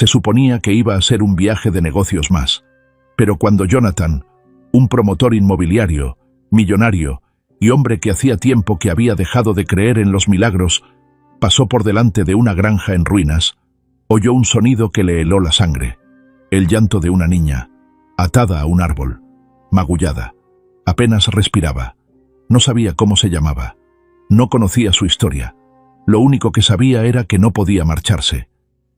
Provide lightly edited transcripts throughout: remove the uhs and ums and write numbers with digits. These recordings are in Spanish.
Se suponía que iba a ser un viaje de negocios más, pero cuando Jonathan, un promotor inmobiliario, millonario y hombre que hacía tiempo que había dejado de creer en los milagros, pasó por delante de una granja en ruinas, oyó un sonido que le heló la sangre, el llanto de una niña, atada a un árbol, magullada. Apenas respiraba. No sabía cómo se llamaba. No conocía su historia. Lo único que sabía era que no podía marcharse.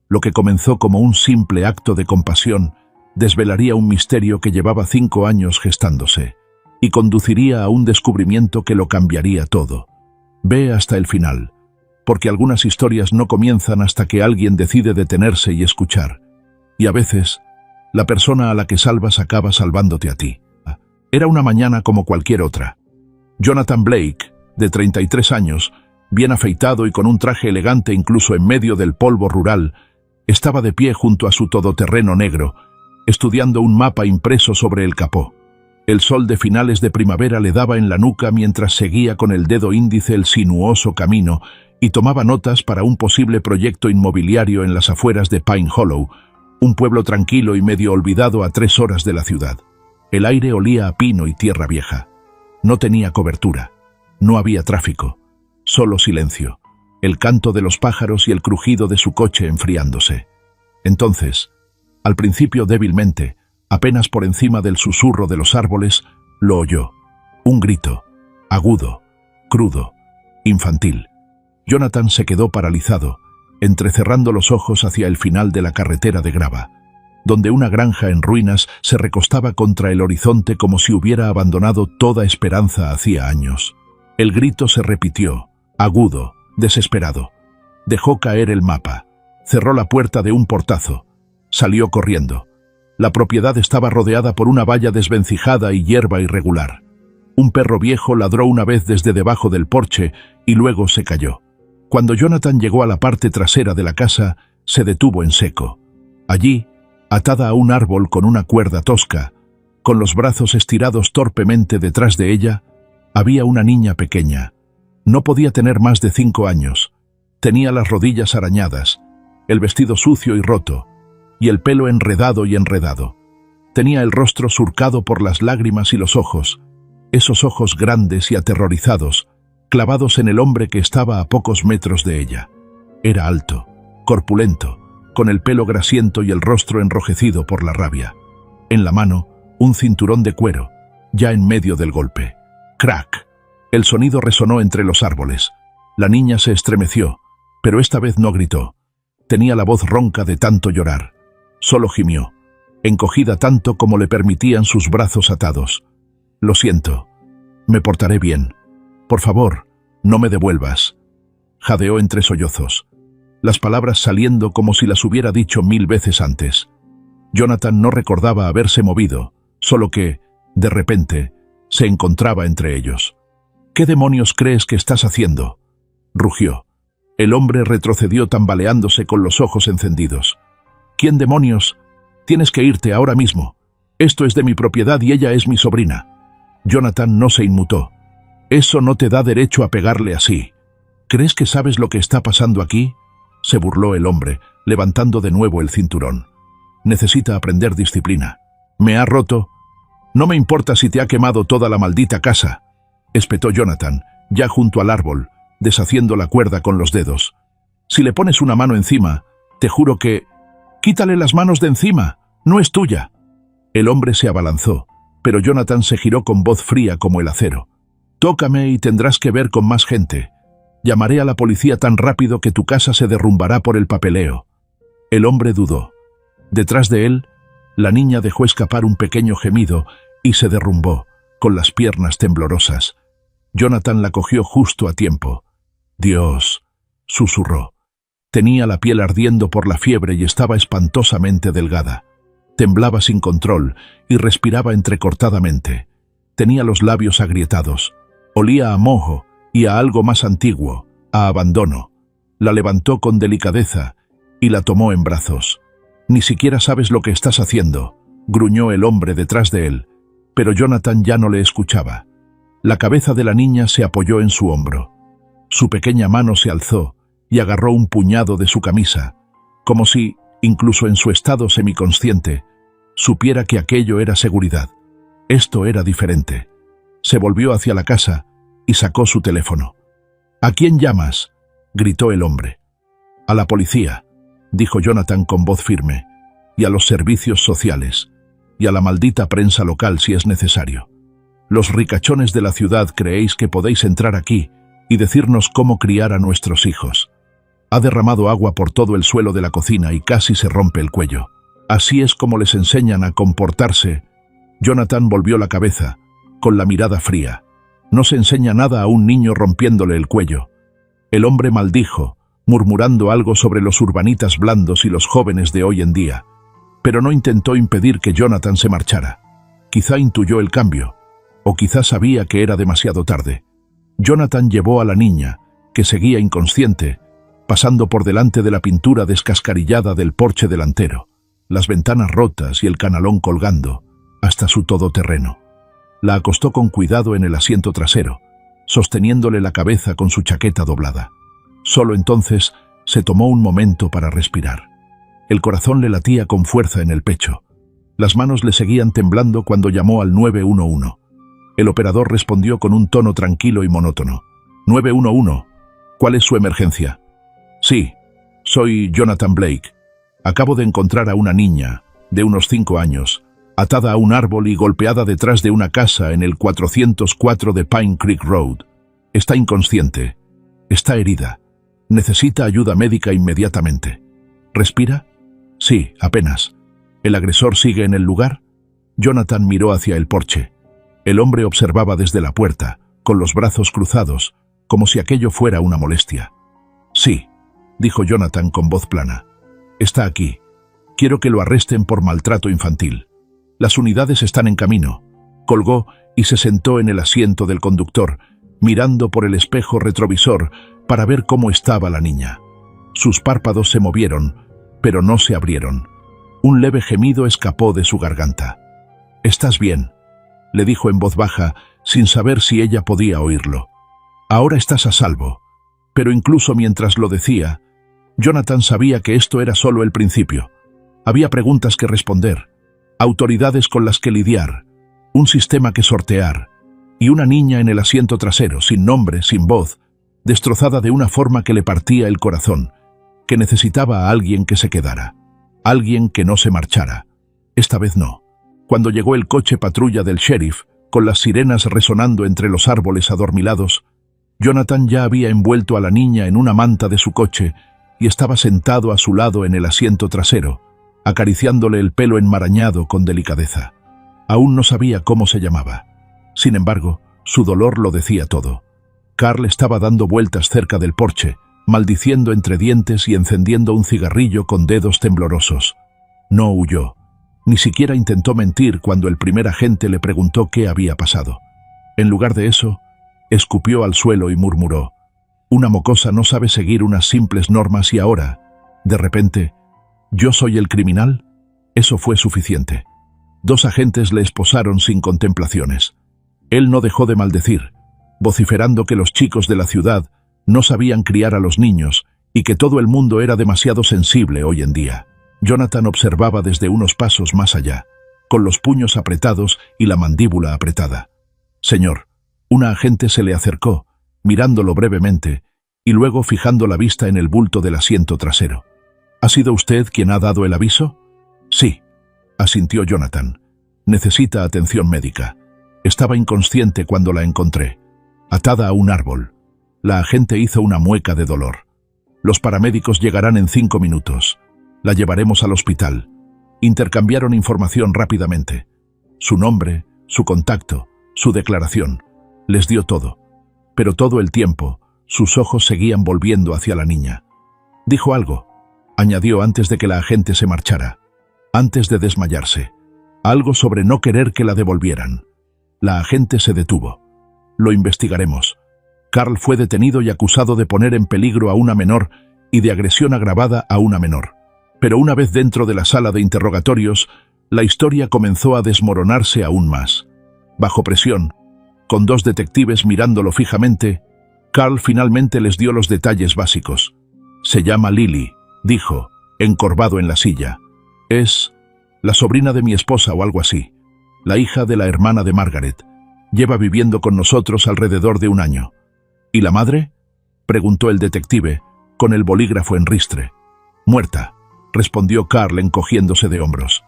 Lo que comenzó como un simple acto de compasión desvelaría un misterio que llevaba 5 años gestándose y conduciría a un descubrimiento que lo cambiaría todo. Ve hasta el final, porque algunas historias no comienzan hasta que alguien decide detenerse y escuchar. Y a veces, la persona a la que salvas acaba salvándote a ti. Era una mañana como cualquier otra. Jonathan Blake, de 33 años, bien afeitado y con un traje elegante incluso en medio del polvo rural, estaba de pie junto a su todoterreno negro, estudiando un mapa impreso sobre el capó. El sol de finales de primavera le daba en la nuca mientras seguía con el dedo índice el sinuoso camino y tomaba notas para un posible proyecto inmobiliario en las afueras de Pine Hollow, un pueblo tranquilo y medio olvidado a 3 horas de la ciudad. El aire olía a pino y tierra vieja. No tenía cobertura. No había tráfico. Solo silencio. El canto de los pájaros y el crujido de su coche enfriándose. Entonces, al principio débilmente, apenas por encima del susurro de los árboles, lo oyó. Un grito, agudo, crudo, infantil. Jonathan se quedó paralizado, entrecerrando los ojos hacia el final de la carretera de grava, donde una granja en ruinas se recostaba contra el horizonte como si hubiera abandonado toda esperanza hacía años. El grito se repitió, agudo, desesperado. Dejó caer el mapa, cerró la puerta de un portazo, salió corriendo. La propiedad estaba rodeada por una valla desvencijada y hierba irregular. Un perro viejo ladró una vez desde debajo del porche y luego se cayó. Cuando Jonathan llegó a la parte trasera de la casa, se detuvo en seco. Allí, atada a un árbol con una cuerda tosca, con los brazos estirados torpemente detrás de ella, había una niña pequeña. No podía tener más de 5 años. Tenía las rodillas arañadas, el vestido sucio y roto, y el pelo enredado y enredado. Tenía el rostro surcado por las lágrimas y los ojos, esos ojos grandes y aterrorizados, clavados en el hombre que estaba a pocos metros de ella. Era alto, corpulento, con el pelo grasiento y el rostro enrojecido por la rabia. En la mano, un cinturón de cuero, ya en medio del golpe. ¡Crack! El sonido resonó entre los árboles. La niña se estremeció, pero esta vez no gritó. Tenía la voz ronca de tanto llorar. Solo gimió, encogida tanto como le permitían sus brazos atados. «Lo siento. Me portaré bien. Por favor, no me devuelvas», jadeó entre sollozos, las palabras saliendo como si las hubiera dicho 1000 veces antes. Jonathan no recordaba haberse movido, solo que, de repente, se encontraba entre ellos. «¿Qué demonios crees que estás haciendo?», rugió. El hombre retrocedió tambaleándose con los ojos encendidos. «¿Quién demonios? Tienes que irte ahora mismo. Esto es de mi propiedad y ella es mi sobrina». Jonathan no se inmutó. «Eso no te da derecho a pegarle así. ¿Crees que sabes lo que está pasando aquí?», se burló el hombre, levantando de nuevo el cinturón. «Necesita aprender disciplina. Me ha roto». «No me importa si te ha quemado toda la maldita casa», espetó Jonathan, ya junto al árbol, deshaciendo la cuerda con los dedos. «Si le pones una mano encima, te juro que...» «Quítale las manos de encima, no es tuya». El hombre se abalanzó, pero Jonathan se giró con voz fría como el acero. «Tócame y tendrás que ver con más gente. Llamaré a la policía tan rápido que tu casa se derrumbará por el papeleo». El hombre dudó. Detrás de él, la niña dejó escapar un pequeño gemido y se derrumbó, con las piernas temblorosas. Jonathan la cogió justo a tiempo. «Dios», susurró. Tenía la piel ardiendo por la fiebre y estaba espantosamente delgada. Temblaba sin control y respiraba entrecortadamente. Tenía los labios agrietados. Olía a moho y a algo más antiguo, a abandono. La levantó con delicadeza y la tomó en brazos. «Ni siquiera sabes lo que estás haciendo», gruñó el hombre detrás de él, pero Jonathan ya no le escuchaba. La cabeza de la niña se apoyó en su hombro. Su pequeña mano se alzó y agarró un puñado de su camisa, como si, incluso en su estado semiconsciente, supiera que aquello era seguridad. Esto era diferente. Se volvió hacia la casa y sacó su teléfono. «¿A quién llamas?», gritó el hombre. «A la policía», dijo Jonathan con voz firme, «y a los servicios sociales, y a la maldita prensa local si es necesario. Los ricachones de la ciudad creéis que podéis entrar aquí y decirnos cómo criar a nuestros hijos». Ha derramado agua por todo el suelo de la cocina y casi se rompe el cuello. Así es como les enseñan a comportarse. Jonathan volvió la cabeza, con la mirada fría. No se enseña nada a un niño rompiéndole el cuello. El hombre maldijo, murmurando algo sobre los urbanitas blandos y los jóvenes de hoy en día, pero no intentó impedir que Jonathan se marchara. Quizá intuyó el cambio, o quizá sabía que era demasiado tarde. Jonathan llevó a la niña, que seguía inconsciente, pasando por delante de la pintura descascarillada del porche delantero, las ventanas rotas y el canalón colgando, hasta su todoterreno. La acostó con cuidado en el asiento trasero, sosteniéndole la cabeza con su chaqueta doblada. Solo entonces se tomó un momento para respirar. El corazón le latía con fuerza en el pecho. Las manos le seguían temblando cuando llamó al 911. El operador respondió con un tono tranquilo y monótono. «911, ¿cuál es su emergencia?» «Sí, soy Jonathan Blake. Acabo de encontrar a una niña, de unos 5 años, atada a un árbol y golpeada detrás de una casa en el 404 de Pine Creek Road. Está inconsciente. Está herida. Necesita ayuda médica inmediatamente. ¿Respira?» «Sí, apenas». «¿El agresor sigue en el lugar?» Jonathan miró hacia el porche. El hombre observaba desde la puerta, con los brazos cruzados, como si aquello fuera una molestia. «Sí», dijo Jonathan con voz plana. «Está aquí. Quiero que lo arresten por maltrato infantil. Las unidades están en camino». Colgó y se sentó en el asiento del conductor, mirando por el espejo retrovisor para ver cómo estaba la niña. Sus párpados se movieron, pero no se abrieron. Un leve gemido escapó de su garganta. «¿Estás bien?», le dijo en voz baja, sin saber si ella podía oírlo. «Ahora estás a salvo». Pero incluso mientras lo decía, Jonathan sabía que esto era solo el principio. Había preguntas que responder, autoridades con las que lidiar, un sistema que sortear, y una niña en el asiento trasero, sin nombre, sin voz, destrozada de una forma que le partía el corazón, que necesitaba a alguien que se quedara, alguien que no se marchara. Esta vez no. Cuando llegó el coche patrulla del sheriff, con las sirenas resonando entre los árboles adormilados, Jonathan ya había envuelto a la niña en una manta de su coche y estaba sentado a su lado en el asiento trasero, acariciándole el pelo enmarañado con delicadeza. Aún no sabía cómo se llamaba. Sin embargo, su dolor lo decía todo. Carl estaba dando vueltas cerca del porche, maldiciendo entre dientes y encendiendo un cigarrillo con dedos temblorosos. No huyó. Ni siquiera intentó mentir cuando el primer agente le preguntó qué había pasado. En lugar de eso, escupió al suelo y murmuró: «Una mocosa no sabe seguir unas simples normas y ahora, de repente, ¿yo soy el criminal?». Eso fue suficiente. 2 agentes le esposaron sin contemplaciones. Él no dejó de maldecir, vociferando que los chicos de la ciudad no sabían criar a los niños y que todo el mundo era demasiado sensible hoy en día. Jonathan observaba desde unos pasos más allá, con los puños apretados y la mandíbula apretada. «Señor», una agente se le acercó, mirándolo brevemente, y luego fijando la vista en el bulto del asiento trasero. «¿Ha sido usted quien ha dado el aviso?». «Sí», asintió Jonathan. «Necesita atención médica. Estaba inconsciente cuando la encontré, atada a un árbol». La agente hizo una mueca de dolor. «Los paramédicos llegarán en 5 minutos. La llevaremos al hospital». Intercambiaron información rápidamente. Su nombre, su contacto, su declaración. Les dio todo. Pero todo el tiempo, sus ojos seguían volviendo hacia la niña. «Dijo algo», añadió antes de que la agente se marchara, antes de desmayarse. «Algo sobre no querer que la devolvieran». La agente se detuvo. «Lo investigaremos». Carl fue detenido y acusado de poner en peligro a una menor y de agresión agravada a una menor. Pero una vez dentro de la sala de interrogatorios, la historia comenzó a desmoronarse aún más. Bajo presión, con 2 detectives mirándolo fijamente, Carl finalmente les dio los detalles básicos. «Se llama Lily», dijo, encorvado en la silla. Es la sobrina de mi esposa o algo así. La hija de la hermana de Margaret. Lleva viviendo con nosotros alrededor de un año. ¿Y la madre?, preguntó el detective, con el bolígrafo en ristre. Muerta, respondió Carl encogiéndose de hombros.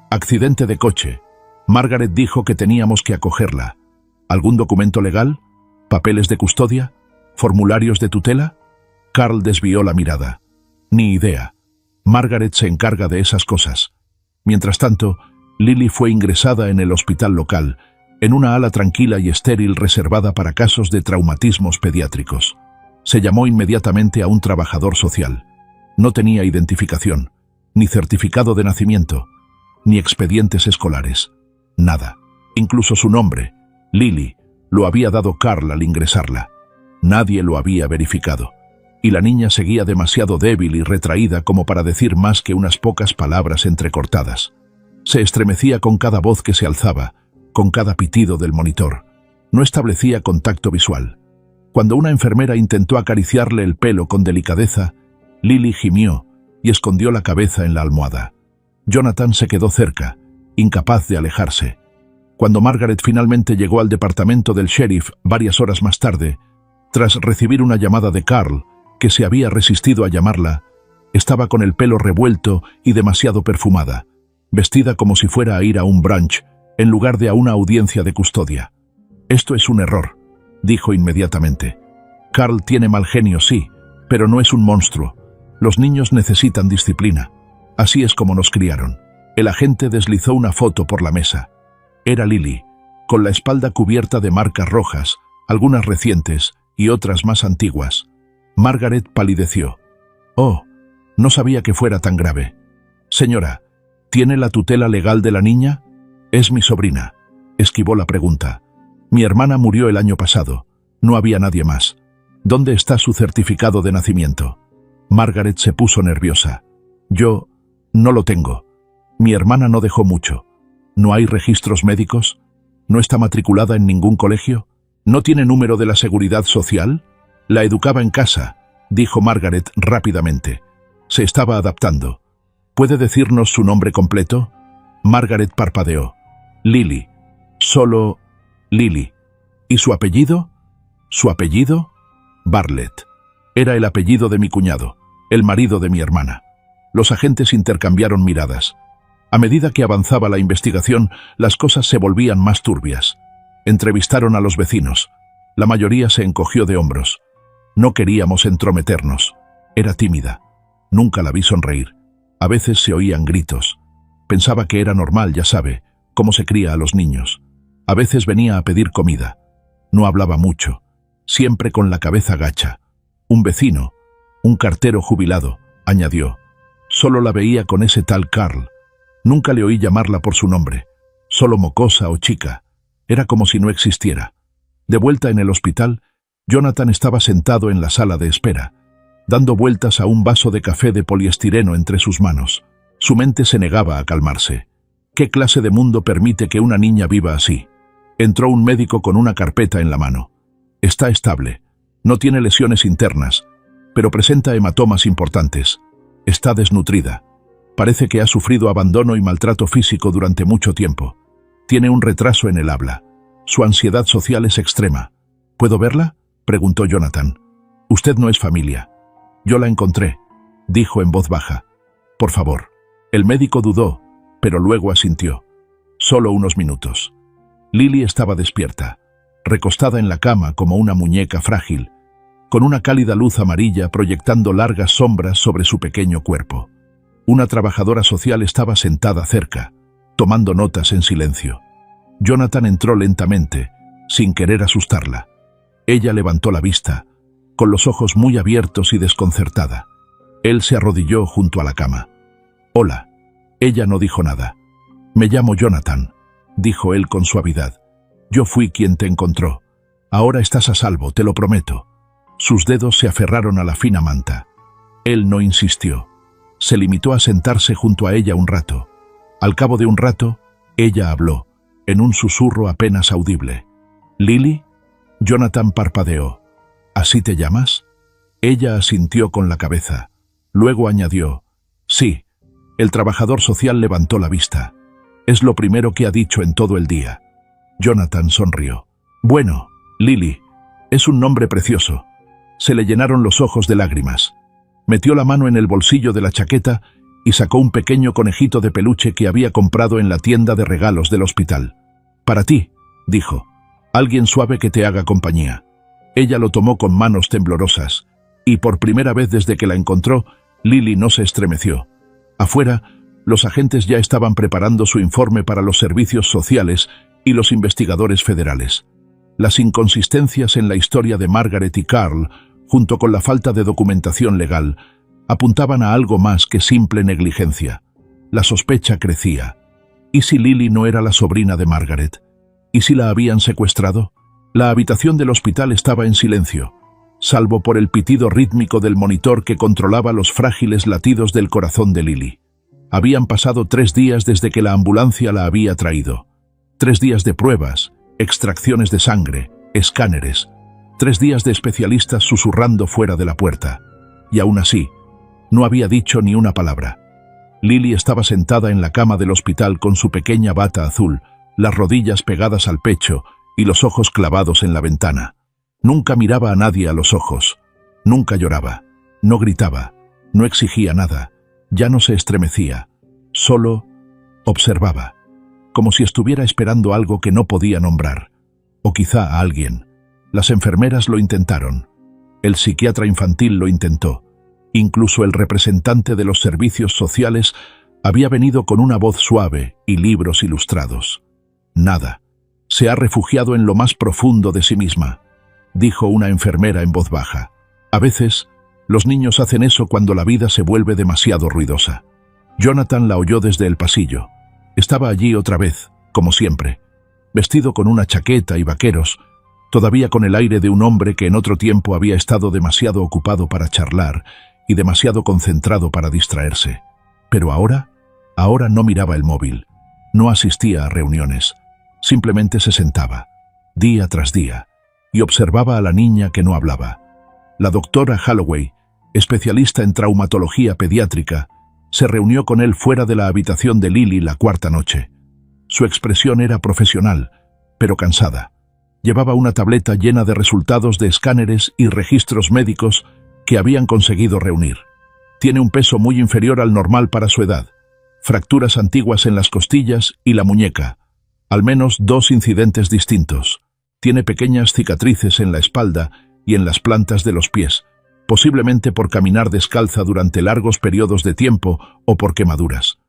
Accidente de coche. Margaret dijo que teníamos que acogerla. ¿Algún documento legal? ¿Papeles de custodia? ¿Formularios de tutela? Carl desvió la mirada. Ni idea. Margaret se encarga de esas cosas. Mientras tanto, Lily fue ingresada en el hospital local, en una ala tranquila y estéril reservada para casos de traumatismos pediátricos. Se llamó inmediatamente a un trabajador social. No tenía identificación, ni certificado de nacimiento, ni expedientes escolares. Nada. Incluso su nombre, Lily, lo había dado Carl al ingresarla. Nadie lo había verificado. Y la niña seguía demasiado débil y retraída como para decir más que unas pocas palabras entrecortadas. Se estremecía con cada voz que se alzaba, con cada pitido del monitor. No establecía contacto visual. Cuando una enfermera intentó acariciarle el pelo con delicadeza, Lily gimió y escondió la cabeza en la almohada. Jonathan se quedó cerca, incapaz de alejarse. Cuando Margaret finalmente llegó al departamento del sheriff varias horas más tarde, tras recibir una llamada de Carl, que se había resistido a llamarla, estaba con el pelo revuelto y demasiado perfumada, vestida como si fuera a ir a un brunch, en lugar de a una audiencia de custodia. «Esto es un error», dijo inmediatamente. «Carl tiene mal genio, sí, pero no es un monstruo. Los niños necesitan disciplina. Así es como nos criaron». El agente deslizó una foto por la mesa. Era Lily, con la espalda cubierta de marcas rojas, algunas recientes y otras más antiguas. Margaret palideció. «Oh, no sabía que fuera tan grave. Señora, ¿tiene la tutela legal de la niña?» «Es mi sobrina», esquivó la pregunta. «Mi hermana murió el año pasado. No había nadie más. ¿Dónde está su certificado de nacimiento?» Margaret se puso nerviosa. «Yo no lo tengo. Mi hermana no dejó mucho. ¿No hay registros médicos? ¿No está matriculada en ningún colegio? ¿No tiene número de la seguridad social?» «La educaba en casa», dijo Margaret rápidamente. Se estaba adaptando. «¿Puede decirnos su nombre completo?» Margaret parpadeó. «Lily. Solo Lily. ¿Y su apellido?» «¿Su apellido?» «Bartlett. Era el apellido de mi cuñado, el marido de mi hermana». Los agentes intercambiaron miradas. A medida que avanzaba la investigación, las cosas se volvían más turbias. Entrevistaron a los vecinos. La mayoría se encogió de hombros. No queríamos entrometernos. Era tímida. Nunca la vi sonreír. A veces se oían gritos. Pensaba que era normal, ya sabe, cómo se cría a los niños. A veces venía a pedir comida. No hablaba mucho, siempre con la cabeza gacha. Un vecino, un cartero jubilado, añadió. Solo la veía con ese tal Carl. Nunca le oí llamarla por su nombre. Solo mocosa o chica. Era como si no existiera. De vuelta en el hospital, Jonathan estaba sentado en la sala de espera, dando vueltas a un vaso de café de poliestireno entre sus manos. Su mente se negaba a calmarse. ¿Qué clase de mundo permite que una niña viva así? Entró un médico con una carpeta en la mano. Está estable. No tiene lesiones internas, pero presenta hematomas importantes. Está desnutrida. Parece que ha sufrido abandono y maltrato físico durante mucho tiempo. Tiene un retraso en el habla. Su ansiedad social es extrema. ¿Puedo verla?, preguntó Jonathan. Usted no es familia. Yo la encontré, dijo en voz baja. Por favor. El médico dudó, pero luego asintió. Solo unos minutos. Lily estaba despierta, recostada en la cama como una muñeca frágil, con una cálida luz amarilla proyectando largas sombras sobre su pequeño cuerpo. Una trabajadora social estaba sentada cerca, tomando notas en silencio. Jonathan entró lentamente, sin querer asustarla. Ella levantó la vista, con los ojos muy abiertos y desconcertada. Él se arrodilló junto a la cama. «Hola». Ella no dijo nada. «Me llamo Jonathan», dijo él con suavidad. «Yo fui quien te encontró. Ahora estás a salvo, te lo prometo». Sus dedos se aferraron a la fina manta. Él no insistió. Se limitó a sentarse junto a ella un rato. Al cabo de un rato, ella habló, en un susurro apenas audible. «¿Lily?» Jonathan parpadeó. «¿Así te llamas?» Ella asintió con la cabeza. Luego añadió, Sí. El trabajador social levantó la vista. Es lo primero que ha dicho en todo el día. Jonathan sonrió. Bueno, Lily, es un nombre precioso. Se le llenaron los ojos de lágrimas. Metió la mano en el bolsillo de la chaqueta y sacó un pequeño conejito de peluche que había comprado en la tienda de regalos del hospital. Para ti, dijo. Alguien suave que te haga compañía. Ella lo tomó con manos temblorosas, y por primera vez desde que la encontró, Lily no se estremeció. Afuera, los agentes ya estaban preparando su informe para los servicios sociales y los investigadores federales. Las inconsistencias en la historia de Margaret y Carl, junto con la falta de documentación legal, apuntaban a algo más que simple negligencia. La sospecha crecía. ¿Y si Lily no era la sobrina de Margaret? ¿Y si la habían secuestrado? La habitación del hospital estaba en silencio, salvo por el pitido rítmico del monitor que controlaba los frágiles latidos del corazón de Lily. Habían pasado 3 días desde que la ambulancia la había traído. 3 días de pruebas, extracciones de sangre, escáneres. 3 días de especialistas susurrando fuera de la puerta. Y aún así, no había dicho ni una palabra. Lily estaba sentada en la cama del hospital con su pequeña bata azul, las rodillas pegadas al pecho y los ojos clavados en la ventana. Nunca miraba a nadie a los ojos. Nunca lloraba. No gritaba. No exigía nada. Ya no se estremecía. Solo observaba, como si estuviera esperando algo que no podía nombrar. O quizá a alguien. Las enfermeras lo intentaron. El psiquiatra infantil lo intentó. Incluso el representante de los servicios sociales había venido con una voz suave y libros ilustrados. Nada. Se ha refugiado en lo más profundo de sí misma, dijo una enfermera en voz baja. A veces, los niños hacen eso cuando la vida se vuelve demasiado ruidosa. Jonathan la oyó desde el pasillo. Estaba allí otra vez, como siempre, vestido con una chaqueta y vaqueros, todavía con el aire de un hombre que en otro tiempo había estado demasiado ocupado para charlar y demasiado concentrado para distraerse. Pero ahora no miraba el móvil, no asistía a reuniones, simplemente se sentaba, día tras día, y observaba a la niña que no hablaba. La doctora Holloway, especialista en traumatología pediátrica, se reunió con él fuera de la habitación de Lily la 4ª noche. Su expresión era profesional, pero cansada. Llevaba una tableta llena de resultados de escáneres y registros médicos que habían conseguido reunir. Tiene un peso muy inferior al normal para su edad, fracturas antiguas en las costillas y la muñeca, al menos 2 incidentes distintos. Tiene pequeñas cicatrices en la espalda y en las plantas de los pies, posiblemente por caminar descalza durante largos periodos de tiempo o por quemaduras.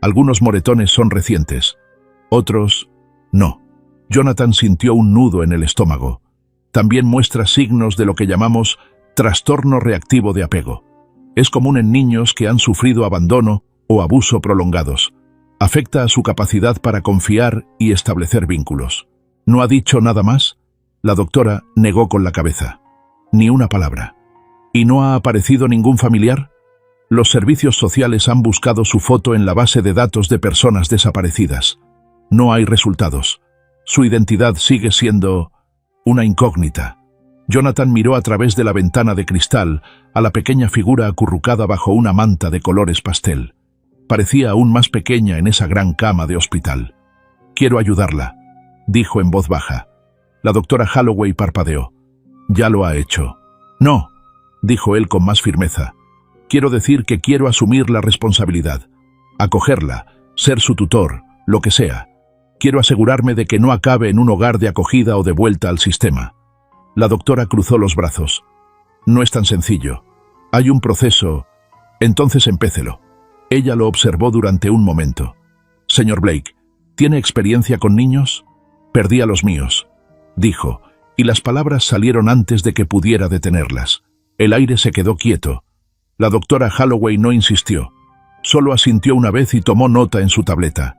Algunos moretones son recientes, otros no. Jonathan sintió un nudo en el estómago. También muestra signos de lo que llamamos trastorno reactivo de apego. Es común en niños que han sufrido abandono o abuso prolongados. Afecta a su capacidad para confiar y establecer vínculos. ¿No ha dicho nada más? La doctora negó con la cabeza. Ni una palabra. ¿Y no ha aparecido ningún familiar? Los servicios sociales han buscado su foto en la base de datos de personas desaparecidas. No hay resultados. Su identidad sigue siendo una incógnita. Jonathan miró a través de la ventana de cristal a la pequeña figura acurrucada bajo una manta de colores pastel. Parecía aún más pequeña en esa gran cama de hospital. «Quiero ayudarla», dijo en voz baja. La doctora Holloway parpadeó. «Ya lo ha hecho». «No», dijo él con más firmeza. «Quiero decir que quiero asumir la responsabilidad. Acogerla, ser su tutor, lo que sea. Quiero asegurarme de que no acabe en un hogar de acogida o de vuelta al sistema». La doctora cruzó los brazos. «No es tan sencillo. Hay un proceso. Entonces empécelo». Ella lo observó durante un momento. «Señor Blake, ¿tiene experiencia con niños?» «Perdí a los míos», dijo, y las palabras salieron antes de que pudiera detenerlas. El aire se quedó quieto. La doctora Holloway no insistió. Solo asintió una vez y tomó nota en su tableta.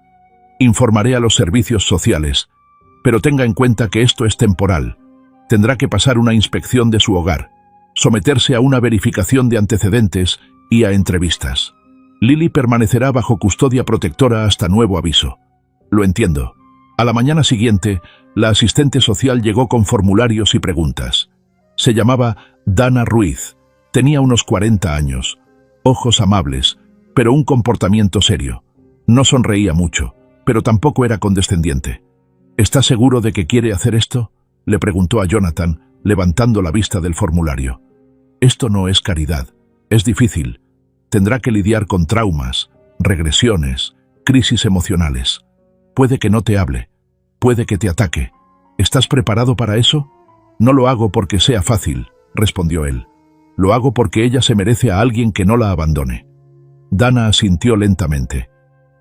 «Informaré a los servicios sociales, pero tenga en cuenta que esto es temporal. Tendrá que pasar una inspección de su hogar, someterse a una verificación de antecedentes y a entrevistas. Lily permanecerá bajo custodia protectora hasta nuevo aviso». «Lo entiendo». A la mañana siguiente, la asistente social llegó con formularios y preguntas. Se llamaba Dana Ruiz. Tenía unos 40 años, ojos amables, pero un comportamiento serio. No sonreía mucho, pero tampoco era condescendiente. ¿Estás seguro de que quiere hacer esto?, le preguntó a Jonathan, levantando la vista del formulario. Esto no es caridad. Es difícil. Tendrá que lidiar con traumas, regresiones, crisis emocionales. Puede que no te hable. Puede que te ataque. ¿Estás preparado para eso? No lo hago porque sea fácil, respondió él. Lo hago porque ella se merece a alguien que no la abandone. Dana asintió lentamente.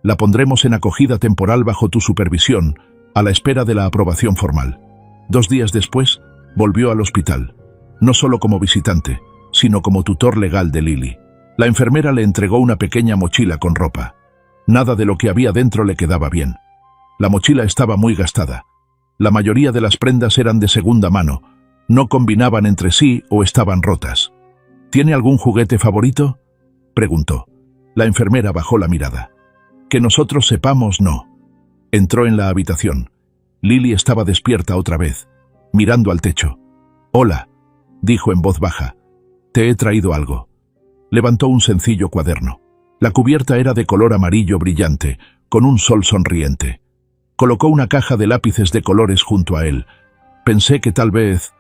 La pondremos en acogida temporal bajo tu supervisión, a la espera de la aprobación formal. 2 días después, volvió al hospital, no solo como visitante, sino como tutor legal de Lily. La enfermera le entregó una pequeña mochila con ropa. Nada de lo que había dentro le quedaba bien. La mochila estaba muy gastada. La mayoría de las prendas eran de segunda mano, no combinaban entre sí o estaban rotas. ¿Tiene algún juguete favorito?, preguntó. La enfermera bajó la mirada. Que nosotros sepamos, no. Entró en la habitación. Lily estaba despierta otra vez, mirando al techo. «Hola», dijo en voz baja. «Te he traído algo». Levantó un sencillo cuaderno. La cubierta era de color amarillo brillante, con un sol sonriente. Colocó una caja de lápices de colores junto a él. Pensé que tal vez,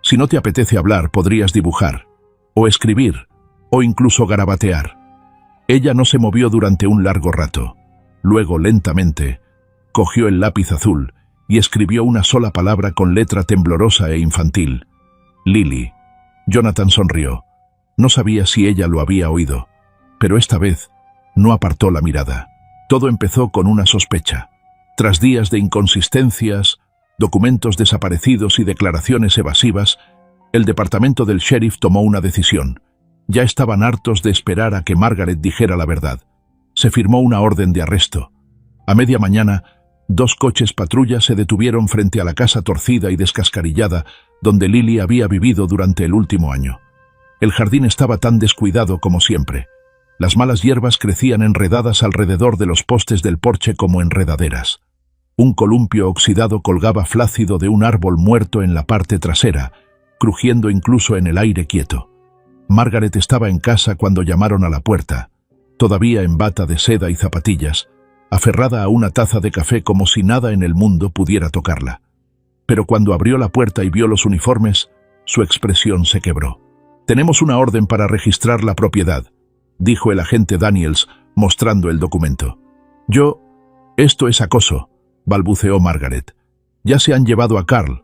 si no te apetece hablar, podrías dibujar, o escribir, o incluso garabatear. Ella no se movió durante un largo rato. Luego, lentamente, cogió el lápiz azul y escribió una sola palabra con letra temblorosa e infantil. Lily. Jonathan sonrió. No sabía si ella lo había oído, pero esta vez no apartó la mirada. Todo empezó con una sospecha. Tras días de inconsistencias, documentos desaparecidos y declaraciones evasivas, el departamento del sheriff tomó una decisión. Ya estaban hartos de esperar a que Margaret dijera la verdad. Se firmó una orden de arresto. A media mañana, 2 coches patrulla se detuvieron frente a la casa torcida y descascarillada donde Lily había vivido durante el último año. El jardín estaba tan descuidado como siempre. Las malas hierbas crecían enredadas alrededor de los postes del porche como enredaderas. Un columpio oxidado colgaba flácido de un árbol muerto en la parte trasera, crujiendo incluso en el aire quieto. Margaret estaba en casa cuando llamaron a la puerta, todavía en bata de seda y zapatillas, aferrada a una taza de café como si nada en el mundo pudiera tocarla. Pero cuando abrió la puerta y vio los uniformes, su expresión se quebró. «Tenemos una orden para registrar la propiedad», dijo el agente Daniels, mostrando el documento. Esto es acoso», balbuceó Margaret. «Ya se han llevado a Carl.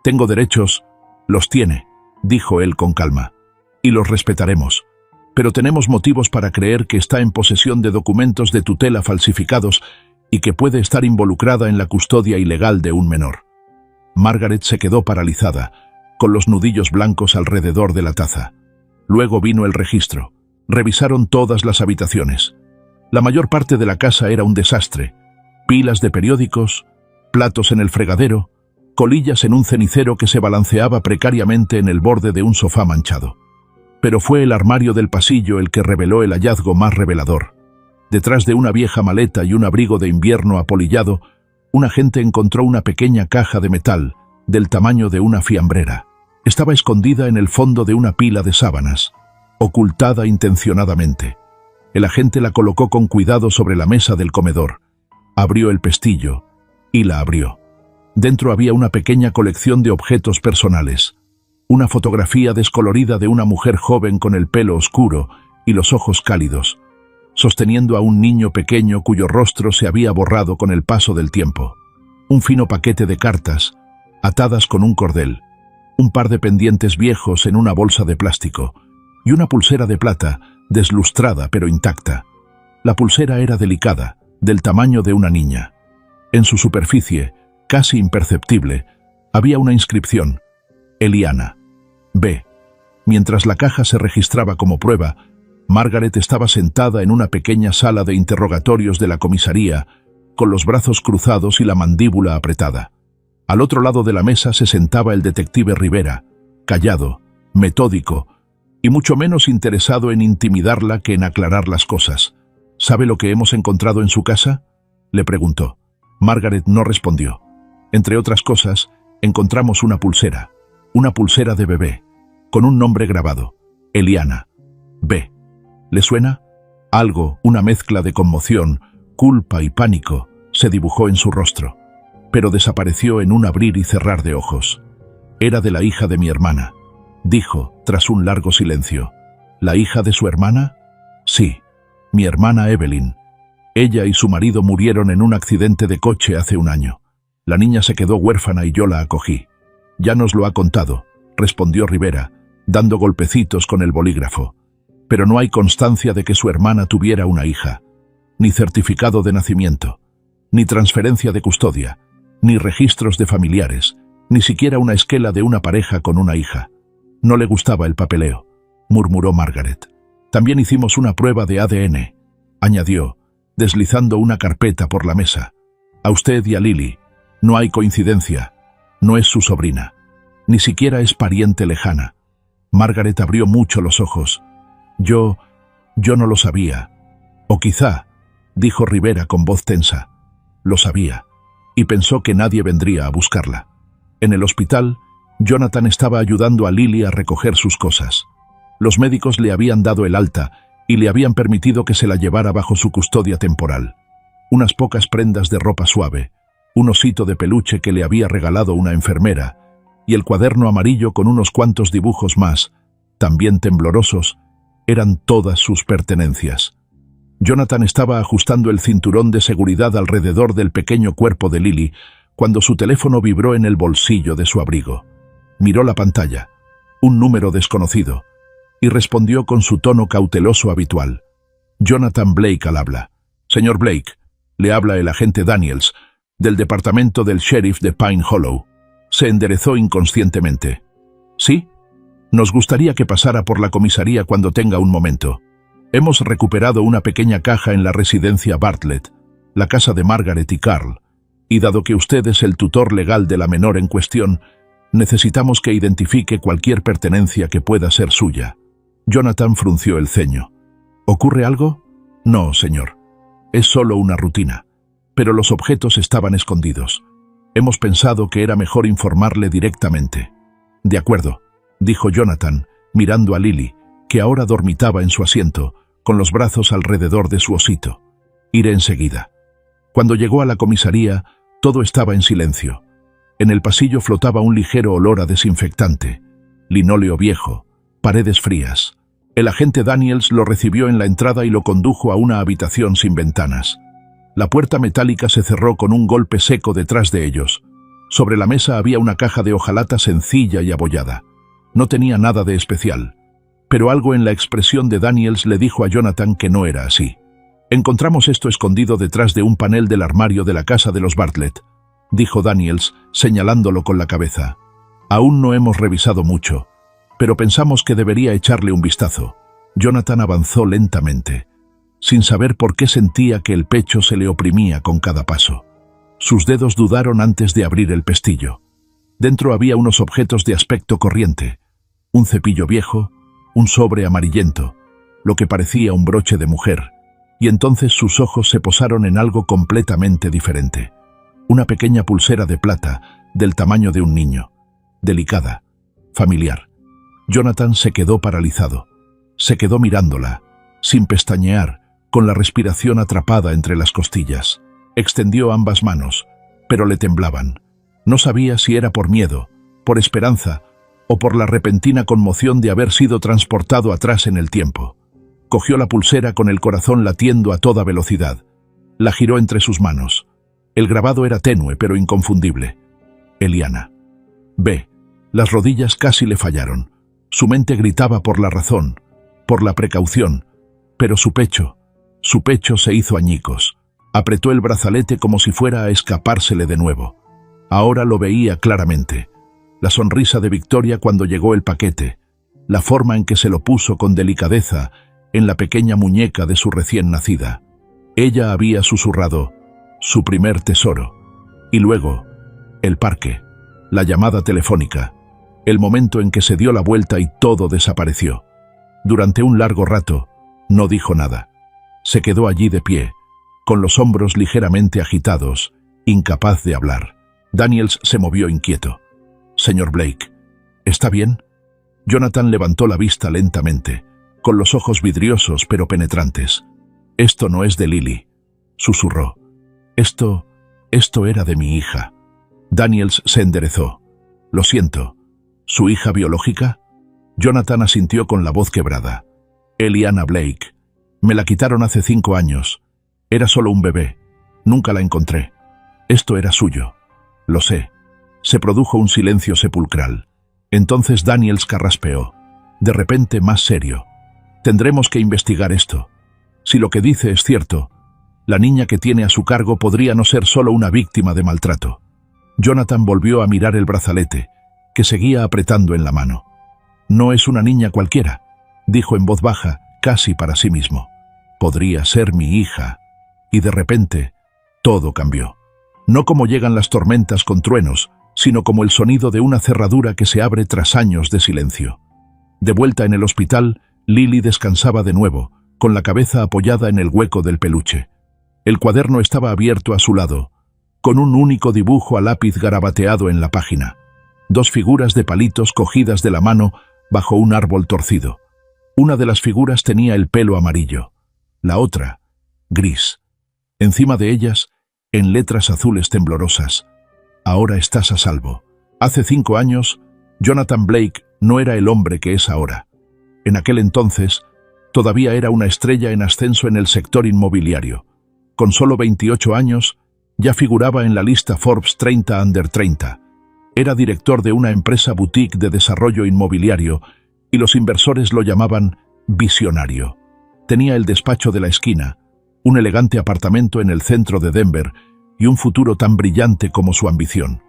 Tengo derechos». «Los tiene», dijo él con calma, «y los respetaremos. Pero tenemos motivos para creer que está en posesión de documentos de tutela falsificados y que puede estar involucrada en la custodia ilegal de un menor». Margaret se quedó paralizada, con los nudillos blancos alrededor de la taza. Luego vino el registro. Revisaron todas las habitaciones. La mayor parte de la casa era un desastre. Pilas de periódicos, platos en el fregadero, colillas en un cenicero que se balanceaba precariamente en el borde de un sofá manchado. Pero fue el armario del pasillo el que reveló el hallazgo más revelador. Detrás de una vieja maleta y un abrigo de invierno apolillado, un agente encontró una pequeña caja de metal, del tamaño de una fiambrera. Estaba escondida en el fondo de una pila de sábanas, ocultada intencionadamente. El agente la colocó con cuidado sobre la mesa del comedor. Abrió el pestillo y la abrió. Dentro había una pequeña colección de objetos personales. Una fotografía descolorida de una mujer joven con el pelo oscuro y los ojos cálidos, sosteniendo a un niño pequeño cuyo rostro se había borrado con el paso del tiempo. Un fino paquete de cartas, atadas con un cordel, un par de pendientes viejos en una bolsa de plástico y una pulsera de plata, deslustrada pero intacta. La pulsera era delicada, del tamaño de una niña. En su superficie, casi imperceptible, había una inscripción: Eliana, B. Mientras la caja se registraba como prueba, Margaret estaba sentada en una pequeña sala de interrogatorios de la comisaría, con los brazos cruzados y la mandíbula apretada. Al otro lado de la mesa se sentaba el detective Rivera, callado, metódico, y mucho menos interesado en intimidarla que en aclarar las cosas. «¿Sabe lo que hemos encontrado en su casa?», le preguntó. Margaret no respondió. «Entre otras cosas, encontramos una pulsera de bebé, con un nombre grabado: Eliana, B. ¿Le suena?». Algo, una mezcla de conmoción, culpa y pánico, se dibujó en su rostro, pero desapareció en un abrir y cerrar de ojos. Era de la hija de mi hermana, dijo, tras un largo silencio. ¿La hija de su hermana? Sí, mi hermana Evelyn. Ella y su marido murieron en un accidente de coche hace un año. La niña se quedó huérfana y yo la acogí. Ya nos lo ha contado, respondió Rivera, dando golpecitos con el bolígrafo. Pero no hay constancia de que su hermana tuviera una hija, ni certificado de nacimiento, ni transferencia de custodia, ni registros de familiares, ni siquiera una esquela de una pareja con una hija. No le gustaba el papeleo, murmuró Margaret. También hicimos una prueba de ADN, añadió, deslizando una carpeta por la mesa. A usted y a Lily. No hay coincidencia. No es su sobrina. Ni siquiera es pariente lejana. Margaret abrió mucho los ojos. Yo no lo sabía. O quizá, dijo Rivera con voz tensa, lo sabía, y pensó que nadie vendría a buscarla. En el hospital, Jonathan estaba ayudando a Lily a recoger sus cosas. Los médicos le habían dado el alta y le habían permitido que se la llevara bajo su custodia temporal. Unas pocas prendas de ropa suave, un osito de peluche que le había regalado una enfermera, y el cuaderno amarillo con unos cuantos dibujos más, también temblorosos, eran todas sus pertenencias. Jonathan estaba ajustando el cinturón de seguridad alrededor del pequeño cuerpo de Lily cuando su teléfono vibró en el bolsillo de su abrigo. Miró la pantalla, un número desconocido, y respondió con su tono cauteloso habitual. Jonathan Blake al habla. Señor Blake, le habla el agente Daniels, del departamento del sheriff de Pine Hollow. Se enderezó inconscientemente. ¿Sí? Nos gustaría que pasara por la comisaría cuando tenga un momento. Hemos recuperado una pequeña caja en la residencia Bartlett, la casa de Margaret y Carl, y dado que usted es el tutor legal de la menor en cuestión, necesitamos que identifique cualquier pertenencia que pueda ser suya. Jonathan frunció el ceño. ¿Ocurre algo? No, señor. Es solo una rutina. Pero los objetos estaban escondidos. Hemos pensado que era mejor informarle directamente. De acuerdo, dijo Jonathan, mirando a Lily, que ahora dormitaba en su asiento, con los brazos alrededor de su osito. Iré enseguida. Cuando llegó a la comisaría, todo estaba en silencio. En el pasillo flotaba un ligero olor a desinfectante, linóleo viejo, paredes frías. El agente Daniels lo recibió en la entrada y lo condujo a una habitación sin ventanas. La puerta metálica se cerró con un golpe seco detrás de ellos. Sobre la mesa había una caja de hojalata sencilla y abollada. No tenía nada de especial, pero algo en la expresión de Daniels le dijo a Jonathan que no era así. Encontramos esto escondido detrás de un panel del armario de la casa de los Bartlett, dijo Daniels, señalándolo con la cabeza. Aún no hemos revisado mucho, pero pensamos que debería echarle un vistazo. Jonathan avanzó lentamente, sin saber por qué sentía que el pecho se le oprimía con cada paso. Sus dedos dudaron antes de abrir el pestillo. Dentro había unos objetos de aspecto corriente, un cepillo viejo, un sobre amarillento, lo que parecía un broche de mujer, y entonces sus ojos se posaron en algo completamente diferente. Una pequeña pulsera de plata, del tamaño de un niño, delicada, familiar. Jonathan se quedó paralizado. Se quedó mirándola, sin pestañear, con la respiración atrapada entre las costillas. Extendió ambas manos, pero le temblaban. No sabía si era por miedo, por esperanza, o por la repentina conmoción de haber sido transportado atrás en el tiempo. Cogió la pulsera con el corazón latiendo a toda velocidad. La giró entre sus manos. El grabado era tenue pero inconfundible. Eliana. B. Las rodillas casi le fallaron. Su mente gritaba por la razón, por la precaución, pero su pecho se hizo añicos. Apretó el brazalete como si fuera a escapársele de nuevo. Ahora lo veía claramente. La sonrisa de Victoria cuando llegó el paquete, la forma en que se lo puso con delicadeza en la pequeña muñeca de su recién nacida. Ella había susurrado, su primer tesoro. Y luego, el parque, la llamada telefónica, el momento en que se dio la vuelta y todo desapareció. Durante un largo rato, no dijo nada. Se quedó allí de pie, con los hombros ligeramente agitados, incapaz de hablar. Daniels se movió inquieto. «Señor Blake, ¿está bien?» Jonathan levantó la vista lentamente, con los ojos vidriosos pero penetrantes. Esto no es de Lily, susurró. Esto era de mi hija. Daniels se enderezó. Lo siento. ¿Su hija biológica? Jonathan asintió con la voz quebrada. Eliana Blake. Me la quitaron hace 5 años. Era solo un bebé. Nunca la encontré. Esto era suyo. Lo sé. Se produjo un silencio sepulcral. Entonces Daniels carraspeó. De repente más serio. Tendremos que investigar esto. Si lo que dice es cierto, la niña que tiene a su cargo podría no ser solo una víctima de maltrato. Jonathan volvió a mirar el brazalete, que seguía apretando en la mano. No es una niña cualquiera, dijo en voz baja, casi para sí mismo. Podría ser mi hija. Y de repente, todo cambió. No como llegan las tormentas con truenos, sino como el sonido de una cerradura que se abre tras años de silencio. De vuelta en el hospital, Lily descansaba de nuevo, con la cabeza apoyada en el hueco del peluche. El cuaderno estaba abierto a su lado, con un único dibujo a lápiz garabateado en la página. 2 figuras de palitos cogidas de la mano bajo un árbol torcido. Una de las figuras tenía el pelo amarillo, la otra, gris. Encima de ellas, en letras azules temblorosas, ahora estás a salvo. Hace 5 años, Jonathan Blake no era el hombre que es ahora. En aquel entonces, todavía era una estrella en ascenso en el sector inmobiliario. Con solo 28 años, ya figuraba en la lista Forbes 30 Under 30. Era director de una empresa boutique de desarrollo inmobiliario y los inversores lo llamaban visionario. Tenía el despacho de la esquina, un elegante apartamento en el centro de Denver y un futuro tan brillante como su ambición.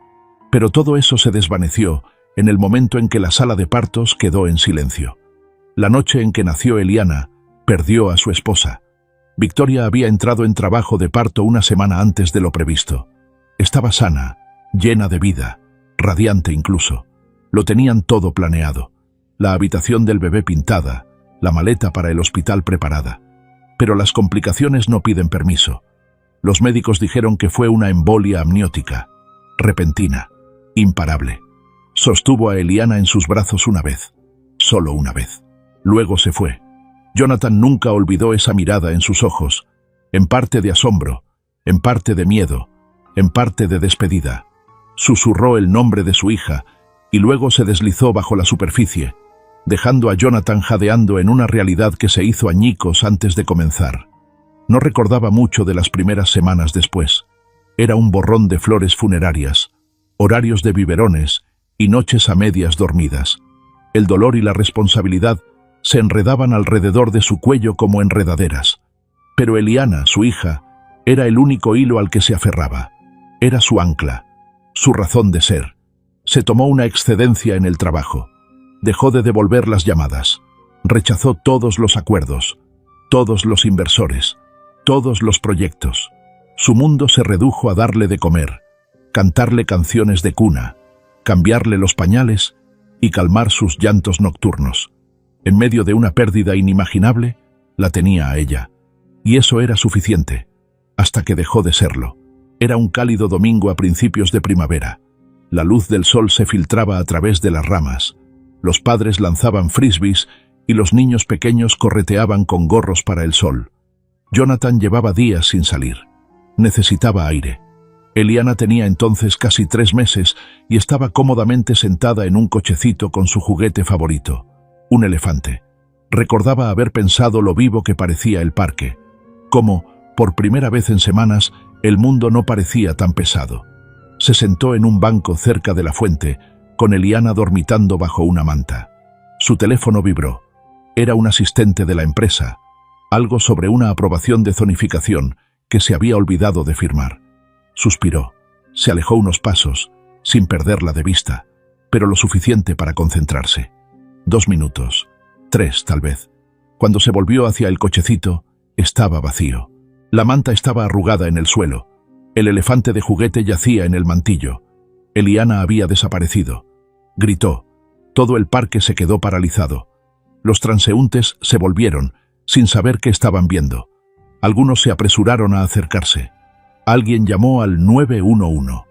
Pero todo eso se desvaneció en el momento en que la sala de partos quedó en silencio. La noche en que nació Eliana, perdió a su esposa. Victoria había entrado en trabajo de parto una semana antes de lo previsto. Estaba sana, llena de vida, radiante incluso. Lo tenían todo planeado. La habitación del bebé pintada, la maleta para el hospital preparada. Pero las complicaciones no piden permiso. Los médicos dijeron que fue una embolia amniótica, repentina, imparable. Sostuvo a Eliana en sus brazos una vez, solo una vez. Luego se fue. Jonathan nunca olvidó esa mirada en sus ojos, en parte de asombro, en parte de miedo, en parte de despedida. Susurró el nombre de su hija y luego se deslizó bajo la superficie, dejando a Jonathan jadeando en una realidad que se hizo añicos antes de comenzar. No recordaba mucho de las primeras semanas después. Era un borrón de flores funerarias, horarios de biberones y noches a medias dormidas. El dolor y la responsabilidad se enredaban alrededor de su cuello como enredaderas. Pero Eliana, su hija, era el único hilo al que se aferraba. Era su ancla, su razón de ser. Se tomó una excedencia en el trabajo. Dejó de devolver las llamadas. Rechazó todos los acuerdos, todos los inversores, todos los proyectos. Su mundo se redujo a darle de comer, cantarle canciones de cuna, cambiarle los pañales y calmar sus llantos nocturnos. En medio de una pérdida inimaginable, la tenía a ella. Y eso era suficiente, hasta que dejó de serlo. Era un cálido domingo a principios de primavera. La luz del sol se filtraba a través de las ramas. Los padres lanzaban frisbees y los niños pequeños correteaban con gorros para el sol. Jonathan llevaba días sin salir. Necesitaba aire. Eliana tenía entonces casi 3 meses y estaba cómodamente sentada en un cochecito con su juguete favorito, un elefante. Recordaba haber pensado lo vivo que parecía el parque, cómo, por primera vez en semanas, el mundo no parecía tan pesado. Se sentó en un banco cerca de la fuente, con Eliana dormitando bajo una manta. Su teléfono vibró. Era un asistente de la empresa, algo sobre una aprobación de zonificación que se había olvidado de firmar. Suspiró. Se alejó unos pasos, sin perderla de vista, pero lo suficiente para concentrarse. 2 minutos, 3 tal vez. Cuando se volvió hacia el cochecito, estaba vacío. La manta estaba arrugada en el suelo. El elefante de juguete yacía en el mantillo. Eliana había desaparecido. Gritó. Todo el parque se quedó paralizado. Los transeúntes se volvieron, sin saber qué estaban viendo. Algunos se apresuraron a acercarse. Alguien llamó al 911.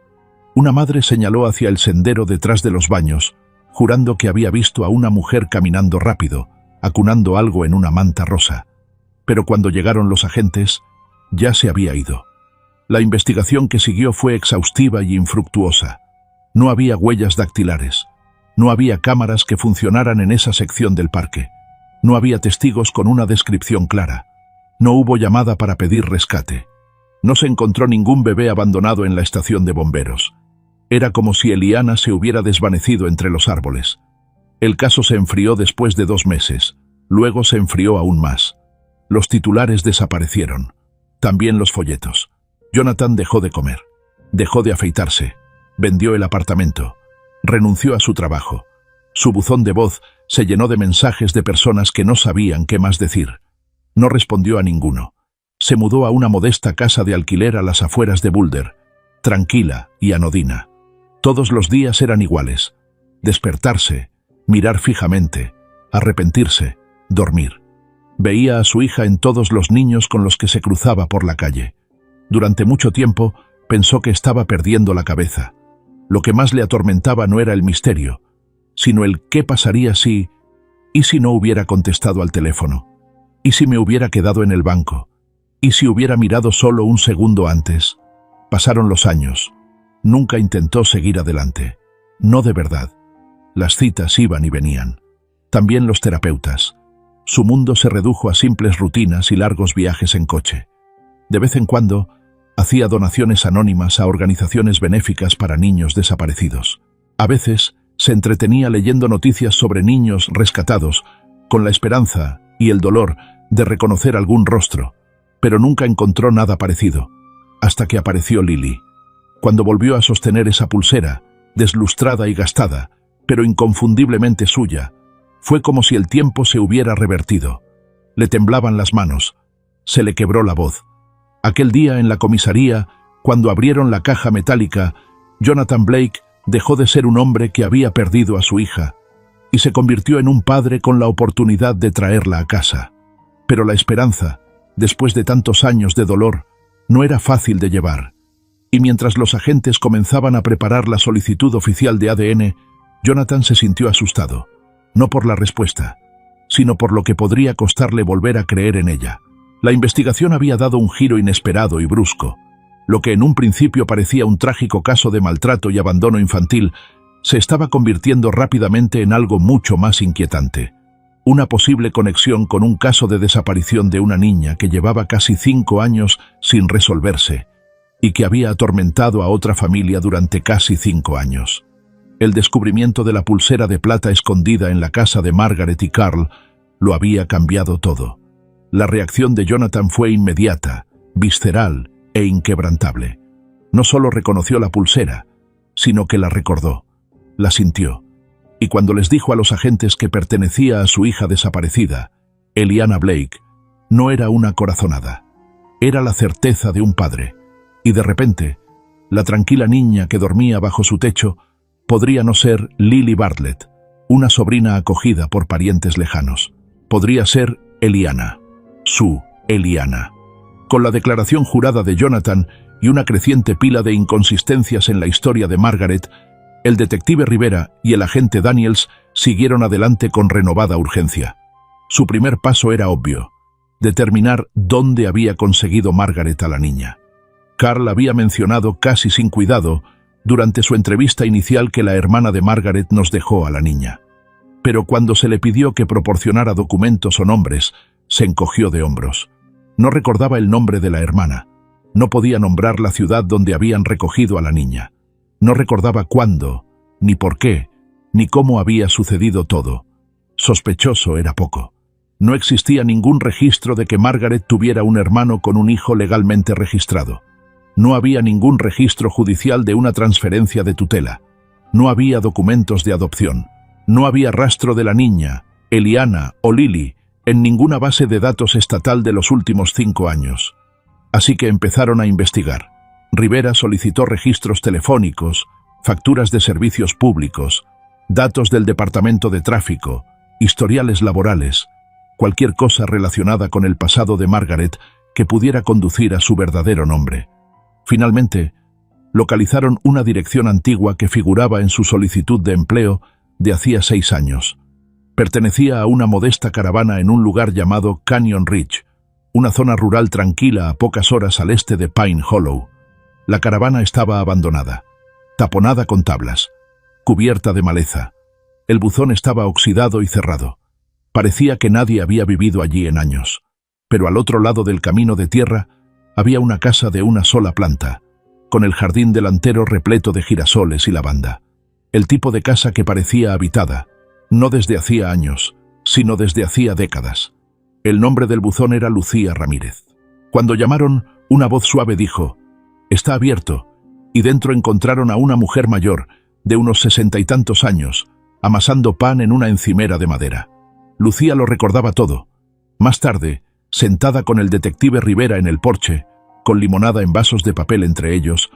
Una madre señaló hacia el sendero detrás de los baños, jurando que había visto a una mujer caminando rápido, acunando algo en una manta rosa. Pero cuando llegaron los agentes, ya se había ido. La investigación que siguió fue exhaustiva y infructuosa. No había huellas dactilares. No había cámaras que funcionaran en esa sección del parque. No había testigos con una descripción clara. No hubo llamada para pedir rescate. No se encontró ningún bebé abandonado en la estación de bomberos. Era como si Eliana se hubiera desvanecido entre los árboles. El caso se enfrió después de 2 meses. Luego se enfrió aún más. Los titulares desaparecieron. También los folletos. Jonathan dejó de comer. Dejó de afeitarse. Vendió el apartamento. Renunció a su trabajo. Su buzón de voz se llenó de mensajes de personas que no sabían qué más decir. No respondió a ninguno. Se mudó a una modesta casa de alquiler a las afueras de Boulder, tranquila y anodina. Todos los días eran iguales. Despertarse, mirar fijamente, arrepentirse, dormir. Veía a su hija en todos los niños con los que se cruzaba por la calle. Durante mucho tiempo pensó que estaba perdiendo la cabeza. Lo que más le atormentaba no era el misterio, sino el qué pasaría si... ¿Y si no hubiera contestado al teléfono? ¿Y si me hubiera quedado en el banco? ¿Y si hubiera mirado solo un segundo antes? Pasaron los años. Nunca intentó seguir adelante. No de verdad. Las citas iban y venían. También los terapeutas. Su mundo se redujo a simples rutinas y largos viajes en coche. De vez en cuando, hacía donaciones anónimas a organizaciones benéficas para niños desaparecidos. A veces, se entretenía leyendo noticias sobre niños rescatados, con la esperanza y el dolor de reconocer algún rostro, pero nunca encontró nada parecido, hasta que apareció Lily. Cuando volvió a sostener esa pulsera, deslustrada y gastada, pero inconfundiblemente suya, fue como si el tiempo se hubiera revertido. Le temblaban las manos, se le quebró la voz. Aquel día en la comisaría, cuando abrieron la caja metálica, Jonathan Blake dejó de ser un hombre que había perdido a su hija y se convirtió en un padre con la oportunidad de traerla a casa. Pero la esperanza, después de tantos años de dolor, no era fácil de llevar. Y mientras los agentes comenzaban a preparar la solicitud oficial de ADN, Jonathan se sintió asustado, no por la respuesta, sino por lo que podría costarle volver a creer en ella. La investigación había dado un giro inesperado y brusco. Lo que en un principio parecía un trágico caso de maltrato y abandono infantil, se estaba convirtiendo rápidamente en algo mucho más inquietante. Una posible conexión con un caso de desaparición de una niña que llevaba casi 5 años sin resolverse y que había atormentado a otra familia durante casi 5 años. El descubrimiento de la pulsera de plata escondida en la casa de Margaret y Carl lo había cambiado todo. La reacción de Jonathan fue inmediata, visceral e inquebrantable. No solo reconoció la pulsera, sino que la recordó, la sintió. Y cuando les dijo a los agentes que pertenecía a su hija desaparecida, Eliana Blake, no era una corazonada. Era la certeza de un padre. Y de repente, la tranquila niña que dormía bajo su techo podría no ser Lily Bartlett, una sobrina acogida por parientes lejanos. Podría ser Eliana, su Eliana. Con la declaración jurada de Jonathan y una creciente pila de inconsistencias en la historia de Margaret, el detective Rivera y el agente Daniels siguieron adelante con renovada urgencia. Su primer paso era obvio: determinar dónde había conseguido Margaret a la niña. Carl había mencionado casi sin cuidado durante su entrevista inicial que la hermana de Margaret nos dejó a la niña. Pero cuando se le pidió que proporcionara documentos o nombres, se encogió de hombros. No recordaba el nombre de la hermana. No podía nombrar la ciudad donde habían recogido a la niña. No recordaba cuándo, ni por qué, ni cómo había sucedido todo. Sospechoso era poco. No existía ningún registro de que Margaret tuviera un hermano con un hijo legalmente registrado. No había ningún registro judicial de una transferencia de tutela. No había documentos de adopción. No había rastro de la niña, Eliana o Lily, en ninguna base de datos estatal de los últimos 5 años. Así que empezaron a investigar. Rivera solicitó registros telefónicos, facturas de servicios públicos, datos del Departamento de Tráfico, historiales laborales, cualquier cosa relacionada con el pasado de Margaret que pudiera conducir a su verdadero nombre. Finalmente, localizaron una dirección antigua que figuraba en su solicitud de empleo de hacía 6 años. Pertenecía a una modesta caravana en un lugar llamado Canyon Ridge, una zona rural tranquila a pocas horas al este de Pine Hollow. La caravana estaba abandonada, taponada con tablas, cubierta de maleza. El buzón estaba oxidado y cerrado. Parecía que nadie había vivido allí en años. Pero al otro lado del camino de tierra había una casa de una sola planta, con el jardín delantero repleto de girasoles y lavanda. El tipo de casa que parecía habitada, no desde hacía años, sino desde hacía décadas. El nombre del buzón era Lucía Ramírez. Cuando llamaron, una voz suave dijo: «Está abierto», y dentro encontraron a una mujer mayor, de unos 60 y tantos años, amasando pan en una encimera de madera. Lucía lo recordaba todo. Más tarde, sentada con el detective Rivera en el porche, con limonada en vasos de papel entre ellos,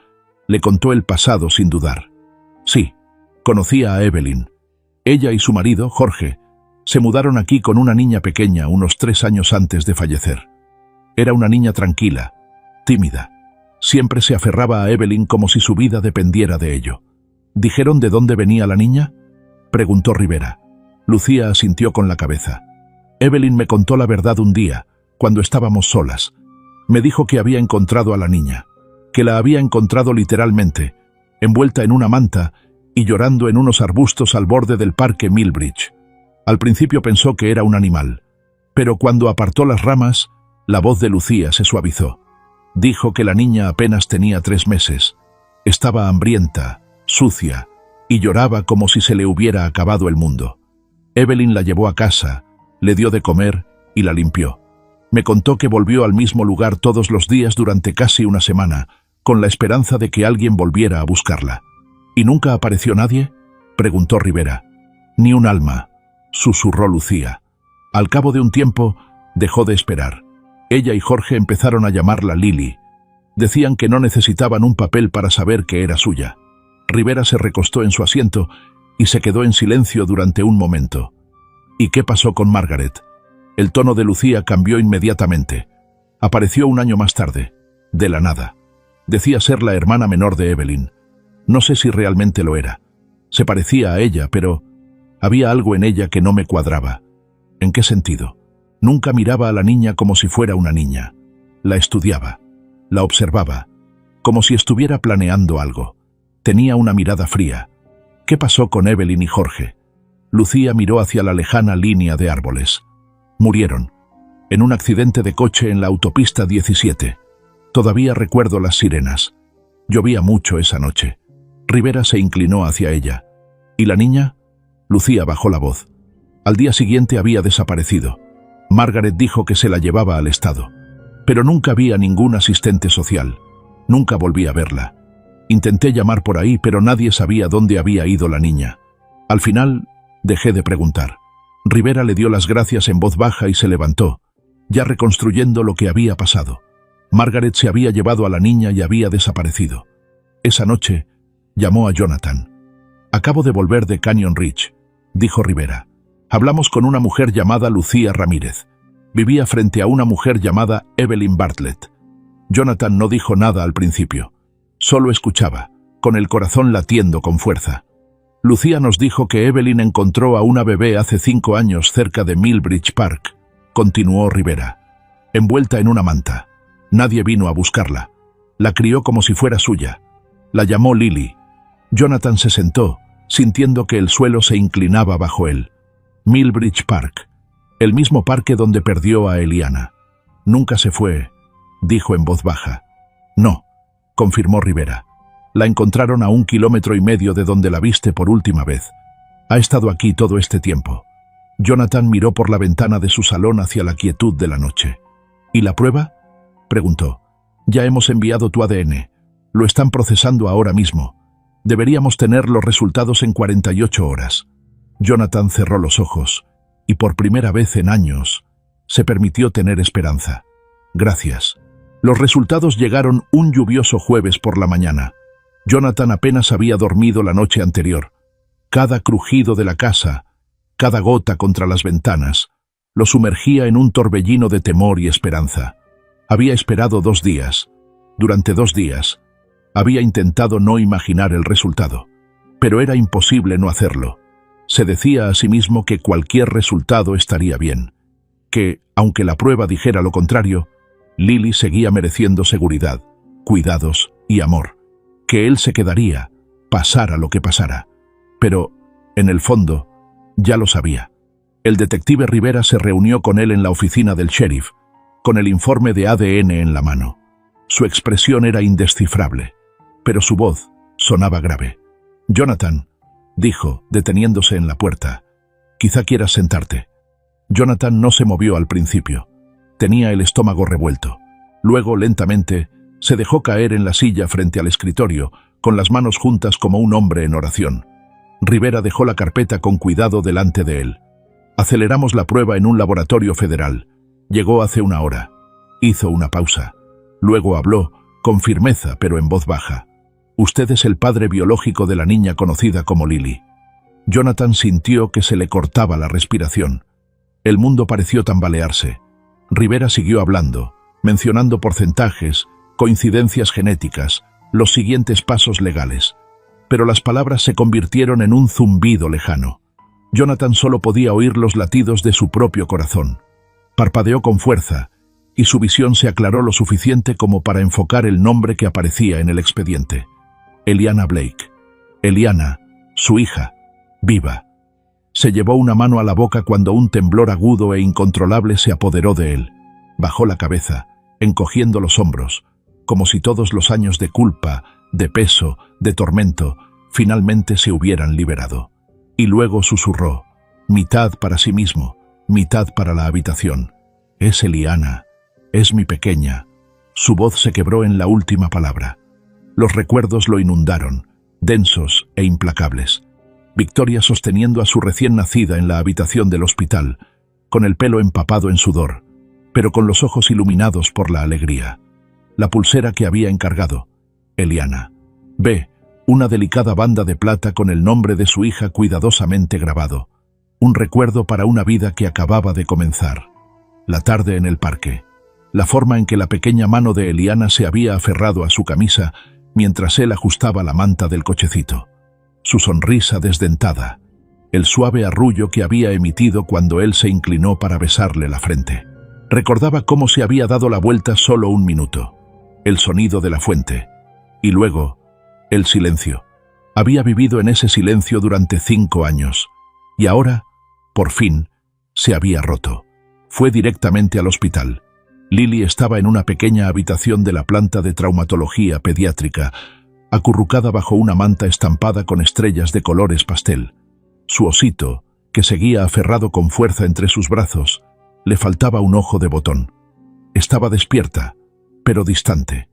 le contó el pasado sin dudar. Sí, conocía a Evelyn. Ella y su marido, Jorge, se mudaron aquí con una niña pequeña unos 3 años antes de fallecer. Era una niña tranquila, tímida. Siempre se aferraba a Evelyn como si su vida dependiera de ello. ¿Dijeron de dónde venía la niña?, preguntó Rivera. Lucía asintió con la cabeza. Evelyn me contó la verdad un día, cuando estábamos solas. Me dijo que había encontrado a la niña, que la había encontrado literalmente, envuelta en una manta y llorando en unos arbustos al borde del parque Millbridge. Al principio pensó que era un animal, pero cuando apartó las ramas, la voz de Lucía se suavizó. Dijo que la niña apenas tenía 3 meses. Estaba hambrienta, sucia, y lloraba como si se le hubiera acabado el mundo. Evelyn la llevó a casa, le dio de comer y la limpió. Me contó que volvió al mismo lugar todos los días durante casi una semana, con la esperanza de que alguien volviera a buscarla. ¿Y nunca apareció nadie?, preguntó Rivera. Ni un alma, susurró Lucía. Al cabo de un tiempo, dejó de esperar. Ella y Jorge empezaron a llamarla Lily. Decían que no necesitaban un papel para saber que era suya. Rivera se recostó en su asiento y se quedó en silencio durante un momento. ¿Y qué pasó con Margaret? El tono de Lucía cambió inmediatamente. Apareció un año más tarde, de la nada. Decía ser la hermana menor de Evelyn. No sé si realmente lo era. Se parecía a ella, pero había algo en ella que no me cuadraba. ¿En qué sentido? Nunca miraba a la niña como si fuera una niña. La estudiaba, la observaba, como si estuviera planeando algo. Tenía una mirada fría. ¿Qué pasó con Evelyn y Jorge? Lucía miró hacia la lejana línea de árboles. Murieron, en un accidente de coche en la autopista 17. Todavía recuerdo las sirenas. Llovía mucho esa noche. Rivera se inclinó hacia ella. ¿Y la niña? Lucía bajó la voz. Al día siguiente había desaparecido. Margaret dijo que se la llevaba al estado. Pero nunca vi a ningún asistente social. Nunca volví a verla. Intenté llamar por ahí, pero nadie sabía dónde había ido la niña. Al final, dejé de preguntar. Rivera le dio las gracias en voz baja y se levantó, ya reconstruyendo lo que había pasado. Margaret se había llevado a la niña y había desaparecido. Esa noche, llamó a Jonathan. «Acabo de volver de Canyon Ridge», dijo Rivera. «Hablamos con una mujer llamada Lucía Ramírez. Vivía frente a una mujer llamada Evelyn Bartlett». Jonathan no dijo nada al principio. Solo escuchaba, con el corazón latiendo con fuerza. Lucía nos dijo que Evelyn encontró a una bebé hace 5 años cerca de Millbridge Park, continuó Rivera. Envuelta en una manta. Nadie vino a buscarla. La crió como si fuera suya. La llamó Lily. Jonathan se sentó, sintiendo que el suelo se inclinaba bajo él. Millbridge Park, el mismo parque donde perdió a Eliana. Nunca se fue, dijo en voz baja. No, confirmó Rivera. La encontraron a 1,5 kilómetros de donde la viste por última vez. Ha estado aquí todo este tiempo. Jonathan miró por la ventana de su salón hacia la quietud de la noche. ¿Y la prueba?, preguntó. Ya hemos enviado tu ADN. Lo están procesando ahora mismo. Deberíamos tener los resultados en 48 horas. Jonathan cerró los ojos y por primera vez en años se permitió tener esperanza. Gracias. Los resultados llegaron un lluvioso jueves por la mañana. Jonathan apenas había dormido la noche anterior. Cada crujido de la casa, cada gota contra las ventanas, lo sumergía en un torbellino de temor y esperanza. Había esperado 2 días. Durante 2 días, había intentado no imaginar el resultado. Pero era imposible no hacerlo. Se decía a sí mismo que cualquier resultado estaría bien. que, aunque la prueba dijera lo contrario, Lily seguía mereciendo seguridad, cuidados y amor, que él se quedaría, pasara lo que pasara. Pero, en el fondo, ya lo sabía. El detective Rivera se reunió con él en la oficina del sheriff, con el informe de ADN en la mano. Su expresión era indescifrable, pero su voz sonaba grave. «Jonathan», dijo, deteniéndose en la puerta, «quizá quieras sentarte». Jonathan no se movió al principio. Tenía el estómago revuelto. Luego, lentamente, se dejó caer en la silla frente al escritorio, con las manos juntas como un hombre en oración. Rivera dejó la carpeta con cuidado delante de él. «Aceleramos la prueba en un laboratorio federal. Llegó hace una hora». Hizo una pausa. Luego habló, con firmeza pero en voz baja. «Usted es el padre biológico de la niña conocida como Lily». Jonathan sintió que se le cortaba la respiración. El mundo pareció tambalearse. Rivera siguió hablando, mencionando porcentajes, coincidencias genéticas, los siguientes pasos legales. Pero las palabras se convirtieron en un zumbido lejano. Jonathan solo podía oír los latidos de su propio corazón. Parpadeó con fuerza, y su visión se aclaró lo suficiente como para enfocar el nombre que aparecía en el expediente. Eliana Blake. Eliana, su hija, viva. Se llevó una mano a la boca cuando un temblor agudo e incontrolable se apoderó de él. Bajó la cabeza, encogiendo los hombros, como si todos los años de culpa, de peso, de tormento, finalmente se hubieran liberado. Y luego susurró, mitad para sí mismo, mitad para la habitación. «Es Eliana, es mi pequeña». Su voz se quebró en la última palabra. Los recuerdos lo inundaron, densos e implacables. Victoria sosteniendo a su recién nacida en la habitación del hospital, con el pelo empapado en sudor, pero con los ojos iluminados por la alegría. La pulsera que había encargado. Eliana. B. Una delicada banda de plata con el nombre de su hija cuidadosamente grabado. Un recuerdo para una vida que acababa de comenzar. La tarde en el parque. La forma en que la pequeña mano de Eliana se había aferrado a su camisa mientras él ajustaba la manta del cochecito. Su sonrisa desdentada. El suave arrullo que había emitido cuando él se inclinó para besarle la frente. Recordaba cómo se había dado la vuelta solo un minuto. El sonido de la fuente. Y luego, el silencio. Había vivido en ese silencio durante 5 años. Y ahora, por fin, se había roto. Fue directamente al hospital. Lily estaba en una pequeña habitación de la planta de traumatología pediátrica, acurrucada bajo una manta estampada con estrellas de colores pastel. Su osito, que seguía aferrado con fuerza entre sus brazos, le faltaba un ojo de botón. Estaba despierta, pero distante.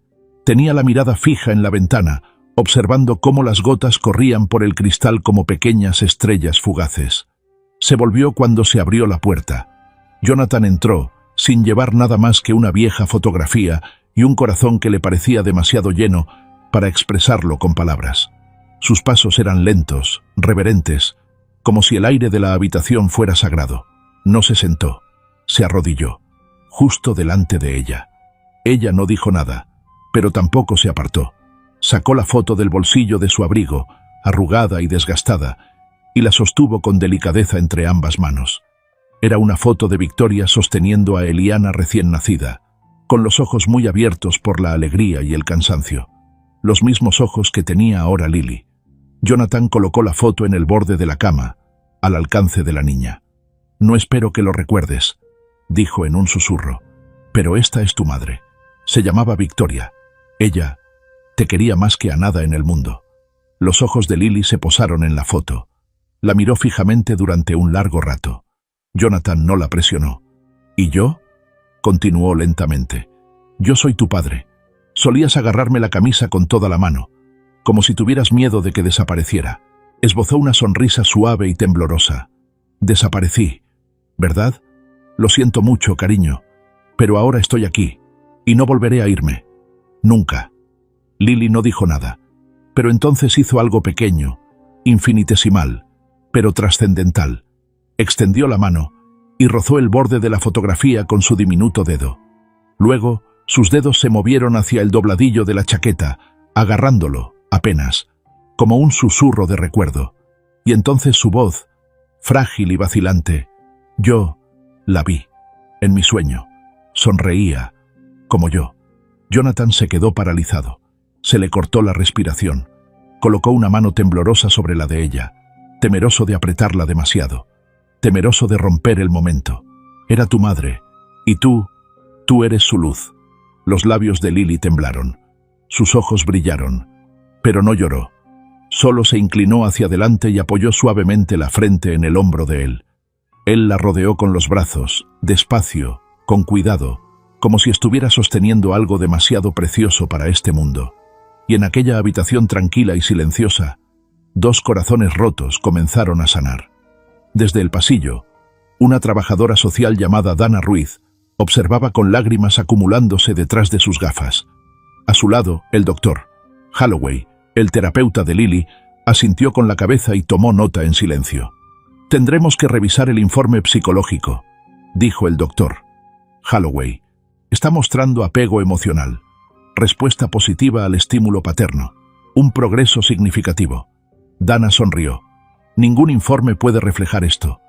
Tenía la mirada fija en la ventana, observando cómo las gotas corrían por el cristal como pequeñas estrellas fugaces. Se volvió cuando se abrió la puerta. Jonathan entró, sin llevar nada más que una vieja fotografía y un corazón que le parecía demasiado lleno para expresarlo con palabras. Sus pasos eran lentos, reverentes, como si el aire de la habitación fuera sagrado. No se sentó, se arrodilló, justo delante de ella. Ella no dijo nada, pero tampoco se apartó. Sacó la foto del bolsillo de su abrigo, arrugada y desgastada, y la sostuvo con delicadeza entre ambas manos. Era una foto de Victoria sosteniendo a Eliana recién nacida, con los ojos muy abiertos por la alegría y el cansancio. Los mismos ojos que tenía ahora Lily. Jonathan colocó la foto en el borde de la cama, al alcance de la niña. «No espero que lo recuerdes», dijo en un susurro, «pero esta es tu madre. Se llamaba Victoria. Ella te quería más que a nada en el mundo». Los ojos de Lily se posaron en la foto. La miró fijamente durante un largo rato. Jonathan no la presionó. «¿Y yo?», continuó lentamente. «Yo soy tu padre. Solías agarrarme la camisa con toda la mano, como si tuvieras miedo de que desapareciera». Esbozó una sonrisa suave y temblorosa. «Desaparecí, ¿verdad? Lo siento mucho, cariño, pero ahora estoy aquí, y no volveré a irme. Nunca». Lily no dijo nada, pero entonces hizo algo pequeño, infinitesimal, pero trascendental. Extendió la mano y rozó el borde de la fotografía con su diminuto dedo. Luego, sus dedos se movieron hacia el dobladillo de la chaqueta, agarrándolo, apenas, como un susurro de recuerdo. Y entonces su voz, frágil y vacilante, «Yo la vi». En mi sueño. Sonreía, como yo. Jonathan se quedó paralizado. Se le cortó la respiración. Colocó una mano temblorosa sobre la de ella, temeroso de apretarla demasiado, temeroso de romper el momento. Era tu madre, y tú eres su luz. Los labios de Lily temblaron. Sus ojos brillaron, pero no lloró. Solo se inclinó hacia adelante y apoyó suavemente la frente en el hombro de él. Él la rodeó con los brazos, despacio, con cuidado, como si estuviera sosteniendo algo demasiado precioso para este mundo. Y en aquella habitación tranquila y silenciosa, dos corazones rotos comenzaron a sanar. Desde el pasillo, una trabajadora social llamada Dana Ruiz observaba con lágrimas acumulándose detrás de sus gafas. A su lado, el doctor Holloway, el terapeuta de Lily, asintió con la cabeza y tomó nota en silencio. «Tendremos que revisar el informe psicológico», dijo el doctor Holloway. «Está mostrando apego emocional, respuesta positiva al estímulo paterno, un progreso significativo». Dana sonrió. «Ningún informe puede reflejar esto».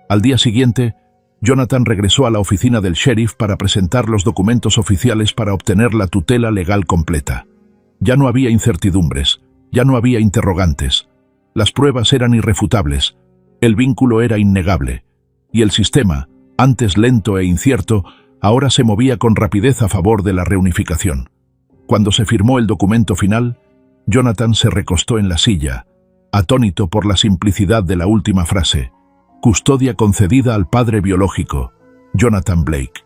Al día siguiente, Jonathan regresó a la oficina del sheriff para presentar los documentos oficiales para obtener la tutela legal completa. Ya no había incertidumbres, ya no había interrogantes. Las pruebas eran irrefutables, el vínculo era innegable, y el sistema, antes lento e incierto, ahora se movía con rapidez a favor de la reunificación. Cuando se firmó el documento final, Jonathan se recostó en la silla, atónito por la simplicidad de la última frase. Custodia concedida al padre biológico, Jonathan Blake.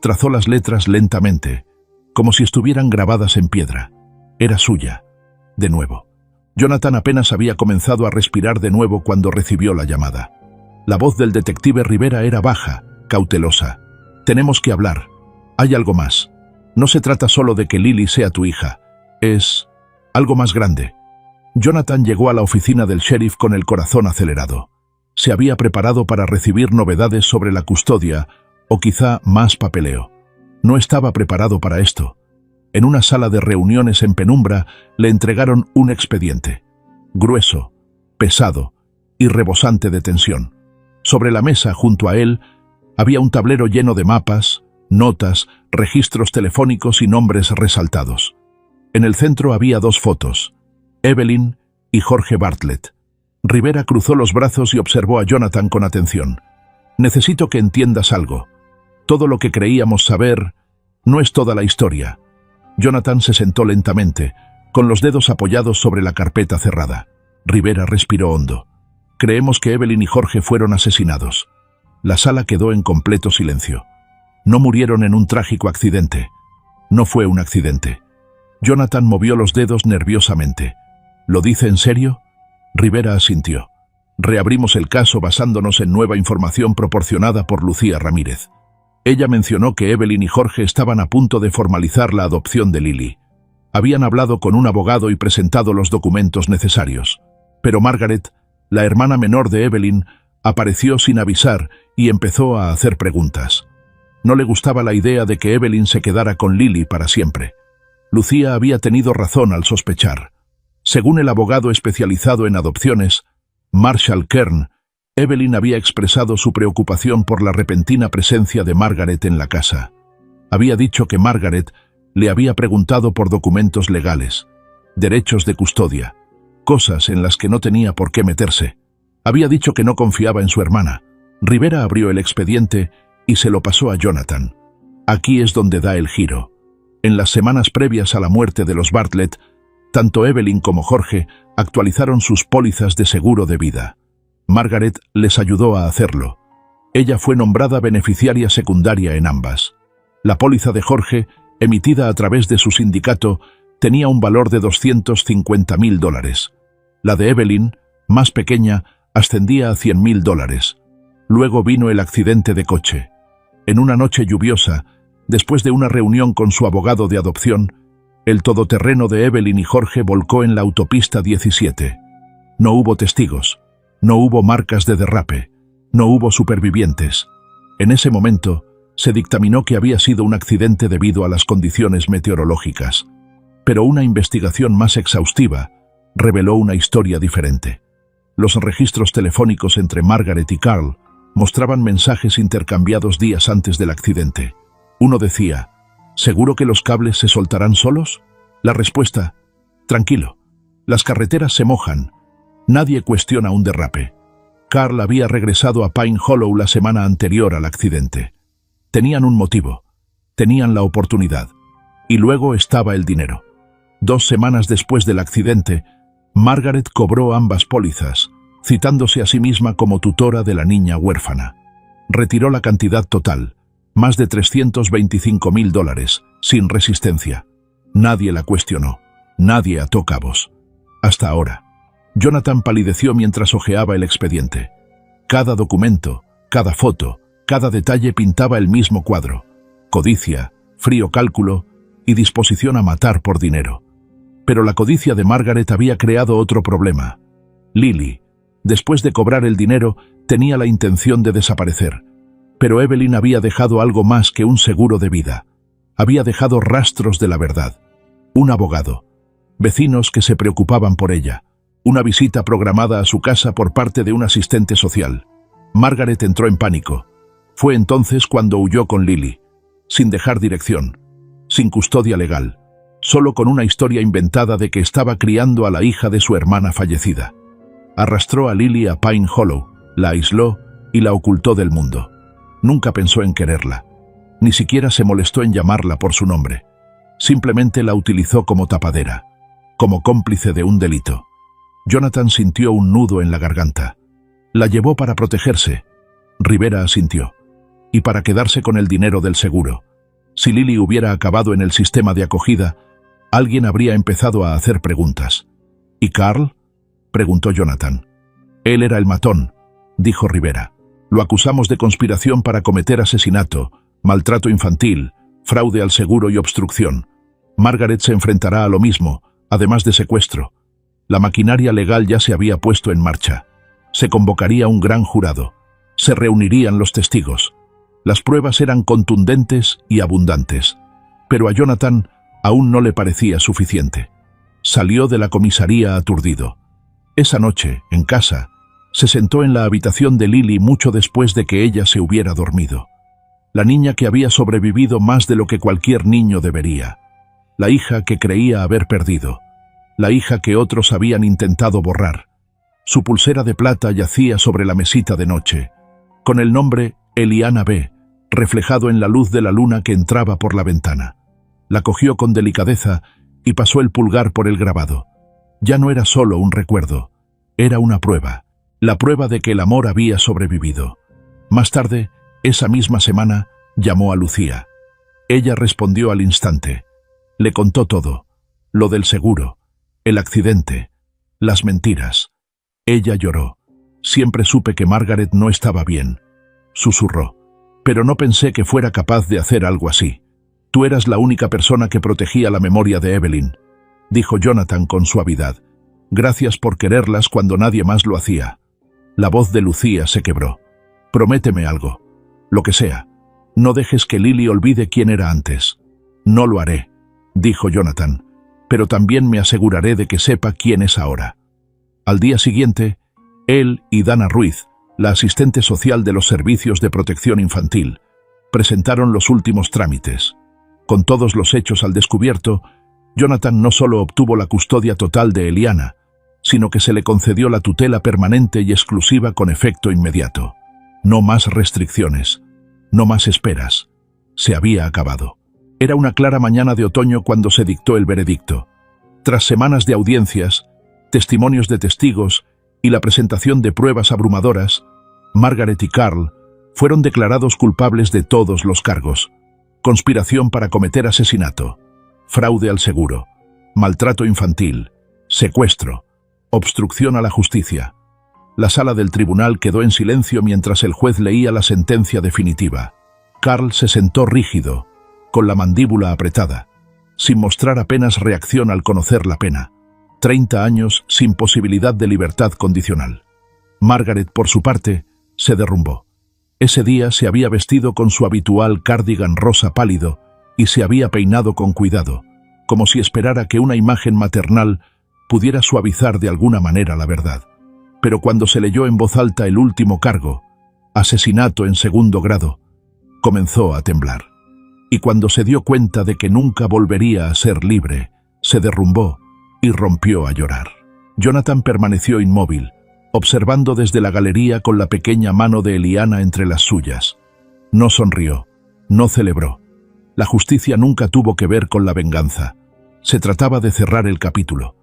Trazó las letras lentamente, como si estuvieran grabadas en piedra. Era suya. De nuevo. Jonathan apenas había comenzado a respirar de nuevo cuando recibió la llamada. La voz del detective Rivera era baja, cautelosa. «Tenemos que hablar. Hay algo más. No se trata solo de que Lily sea tu hija. Es algo más grande». Jonathan llegó a la oficina del sheriff con el corazón acelerado. Se había preparado para recibir novedades sobre la custodia, o quizá más papeleo. No estaba preparado para esto. En una sala de reuniones en penumbra le entregaron un expediente. Grueso, pesado y rebosante de tensión. Sobre la mesa, junto a él, había un tablero lleno de mapas, notas, registros telefónicos y nombres resaltados. En el centro había dos fotos, Evelyn y Jorge Bartlett. Rivera cruzó los brazos y observó a Jonathan con atención. «Necesito que entiendas algo. Todo lo que creíamos saber no es toda la historia». Jonathan se sentó lentamente, con los dedos apoyados sobre la carpeta cerrada. Rivera respiró hondo. «Creemos que Evelyn y Jorge fueron asesinados». La sala quedó en completo silencio. «No murieron en un trágico accidente. No fue un accidente». Jonathan movió los dedos nerviosamente. «¿Lo dice en serio?» Rivera asintió. «Reabrimos el caso basándonos en nueva información proporcionada por Lucía Ramírez. Ella mencionó que Evelyn y Jorge estaban a punto de formalizar la adopción de Lily. Habían hablado con un abogado y presentado los documentos necesarios. Pero Margaret, la hermana menor de Evelyn, apareció sin avisar y empezó a hacer preguntas. No le gustaba la idea de que Evelyn se quedara con Lily para siempre. Lucía había tenido razón al sospechar. Según el abogado especializado en adopciones, Marshall Kern, Evelyn había expresado su preocupación por la repentina presencia de Margaret en la casa. Había dicho que Margaret le había preguntado por documentos legales, derechos de custodia, cosas en las que no tenía por qué meterse. Había dicho que no confiaba en su hermana. Rivera abrió el expediente y se lo pasó a Jonathan. Aquí es donde da el giro. En las semanas previas a la muerte de los Bartlett, tanto Evelyn como Jorge actualizaron sus pólizas de seguro de vida. Margaret les ayudó a hacerlo. Ella fue nombrada beneficiaria secundaria en ambas. La póliza de Jorge, emitida a través de su sindicato, tenía un valor de $250.000. La de Evelyn, más pequeña, ascendía a $100.000. Luego vino el accidente de coche. En una noche lluviosa, después de una reunión con su abogado de adopción, el todoterreno de Evelyn y Jorge volcó en la autopista 17. No hubo testigos, no hubo marcas de derrape, no hubo supervivientes. En ese momento, se dictaminó que había sido un accidente debido a las condiciones meteorológicas. Pero una investigación más exhaustiva reveló una historia diferente. Los registros telefónicos entre Margaret y Carl Mostraban mensajes intercambiados días antes del accidente. Uno decía, ¿seguro que los cables se soltarán solos? La respuesta, tranquilo, las carreteras se mojan. Nadie cuestiona un derrape. Carl había regresado a Pine Hollow la semana anterior al accidente. Tenían un motivo, tenían la oportunidad. Y luego estaba el dinero. 2 semanas después del accidente, Margaret cobró ambas pólizas, citándose a sí misma como tutora de la niña huérfana. Retiró la cantidad total, más de $325,000, sin resistencia. Nadie la cuestionó, nadie ató cabos. Hasta ahora. Jonathan palideció mientras hojeaba el expediente. Cada documento, cada foto, cada detalle pintaba el mismo cuadro. Codicia, frío cálculo y disposición a matar por dinero. Pero la codicia de Margaret había creado otro problema. Lily, después de cobrar el dinero, tenía la intención de desaparecer. Pero Evelyn había dejado algo más que un seguro de vida. Había dejado rastros de la verdad. Un abogado. Vecinos que se preocupaban por ella. Una visita programada a su casa por parte de un asistente social. Margaret entró en pánico. Fue entonces cuando huyó con Lily. Sin dejar dirección. Sin custodia legal. Solo con una historia inventada de que estaba criando a la hija de su hermana fallecida. Arrastró a Lily a Pine Hollow, la aisló y la ocultó del mundo. Nunca pensó en quererla. Ni siquiera se molestó en llamarla por su nombre. Simplemente la utilizó como tapadera, como cómplice de un delito. Jonathan sintió un nudo en la garganta. La llevó para protegerse. Rivera asintió. Y para quedarse con el dinero del seguro. Si Lily hubiera acabado en el sistema de acogida, alguien habría empezado a hacer preguntas. ¿Y Carl?, preguntó Jonathan. Él era el matón, dijo Rivera. Lo acusamos de conspiración para cometer asesinato, maltrato infantil, fraude al seguro y obstrucción. Margaret se enfrentará a lo mismo, además de secuestro. La maquinaria legal ya se había puesto en marcha. Se convocaría un gran jurado. Se reunirían los testigos. Las pruebas eran contundentes y abundantes. Pero a Jonathan aún no le parecía suficiente. Salió de la comisaría aturdido. Esa noche, en casa, se sentó en la habitación de Lily mucho después de que ella se hubiera dormido. La niña que había sobrevivido más de lo que cualquier niño debería. La hija que creía haber perdido. La hija que otros habían intentado borrar. Su pulsera de plata yacía sobre la mesita de noche, con el nombre Eliana B. reflejado en la luz de la luna que entraba por la ventana. La cogió con delicadeza y pasó el pulgar por el grabado. Ya no era solo un recuerdo, era una prueba. La prueba de que el amor había sobrevivido. Más tarde, esa misma semana, llamó a Lucía. Ella respondió al instante. Le contó todo. Lo del seguro, el accidente, las mentiras. Ella lloró. Siempre supe que Margaret no estaba bien. Susurró. Pero no pensé que fuera capaz de hacer algo así. Tú eras la única persona que protegía la memoria de Evelyn, dijo Jonathan con suavidad. Gracias por quererlas cuando nadie más lo hacía. La voz de Lucía se quebró. Prométeme algo. Lo que sea. No dejes que Lily olvide quién era antes. No lo haré, dijo Jonathan, pero también me aseguraré de que sepa quién es ahora. Al día siguiente, él y Dana Ruiz, la asistente social de los servicios de protección infantil, presentaron los últimos trámites. Con todos los hechos al descubierto, Jonathan no solo obtuvo la custodia total de Eliana, sino que se le concedió la tutela permanente y exclusiva con efecto inmediato. No más restricciones, no más esperas. Se había acabado. Era una clara mañana de otoño cuando se dictó el veredicto. Tras semanas de audiencias, testimonios de testigos y la presentación de pruebas abrumadoras, Margaret y Carl fueron declarados culpables de todos los cargos. Conspiración para cometer asesinato, fraude al seguro, maltrato infantil, secuestro, obstrucción a la justicia. La sala del tribunal quedó en silencio mientras el juez leía la sentencia definitiva. Carl se sentó rígido, con la mandíbula apretada, sin mostrar apenas reacción al conocer la pena. 30 años sin posibilidad de libertad condicional. Margaret, por su parte, se derrumbó. Ese día se había vestido con su habitual cardigan rosa pálido y se había peinado con cuidado, como si esperara que una imagen maternal pudiera suavizar de alguna manera la verdad. Pero cuando se leyó en voz alta el último cargo, asesinato en segundo grado. Comenzó a temblar. Y cuando se dio cuenta de que nunca volvería a ser libre, se derrumbó y rompió a llorar. Jonathan permaneció inmóvil, observando desde la galería con la pequeña mano de Eliana entre las suyas. No sonrió, no celebró. La justicia nunca tuvo que ver con la venganza. Se trataba de cerrar el capítulo.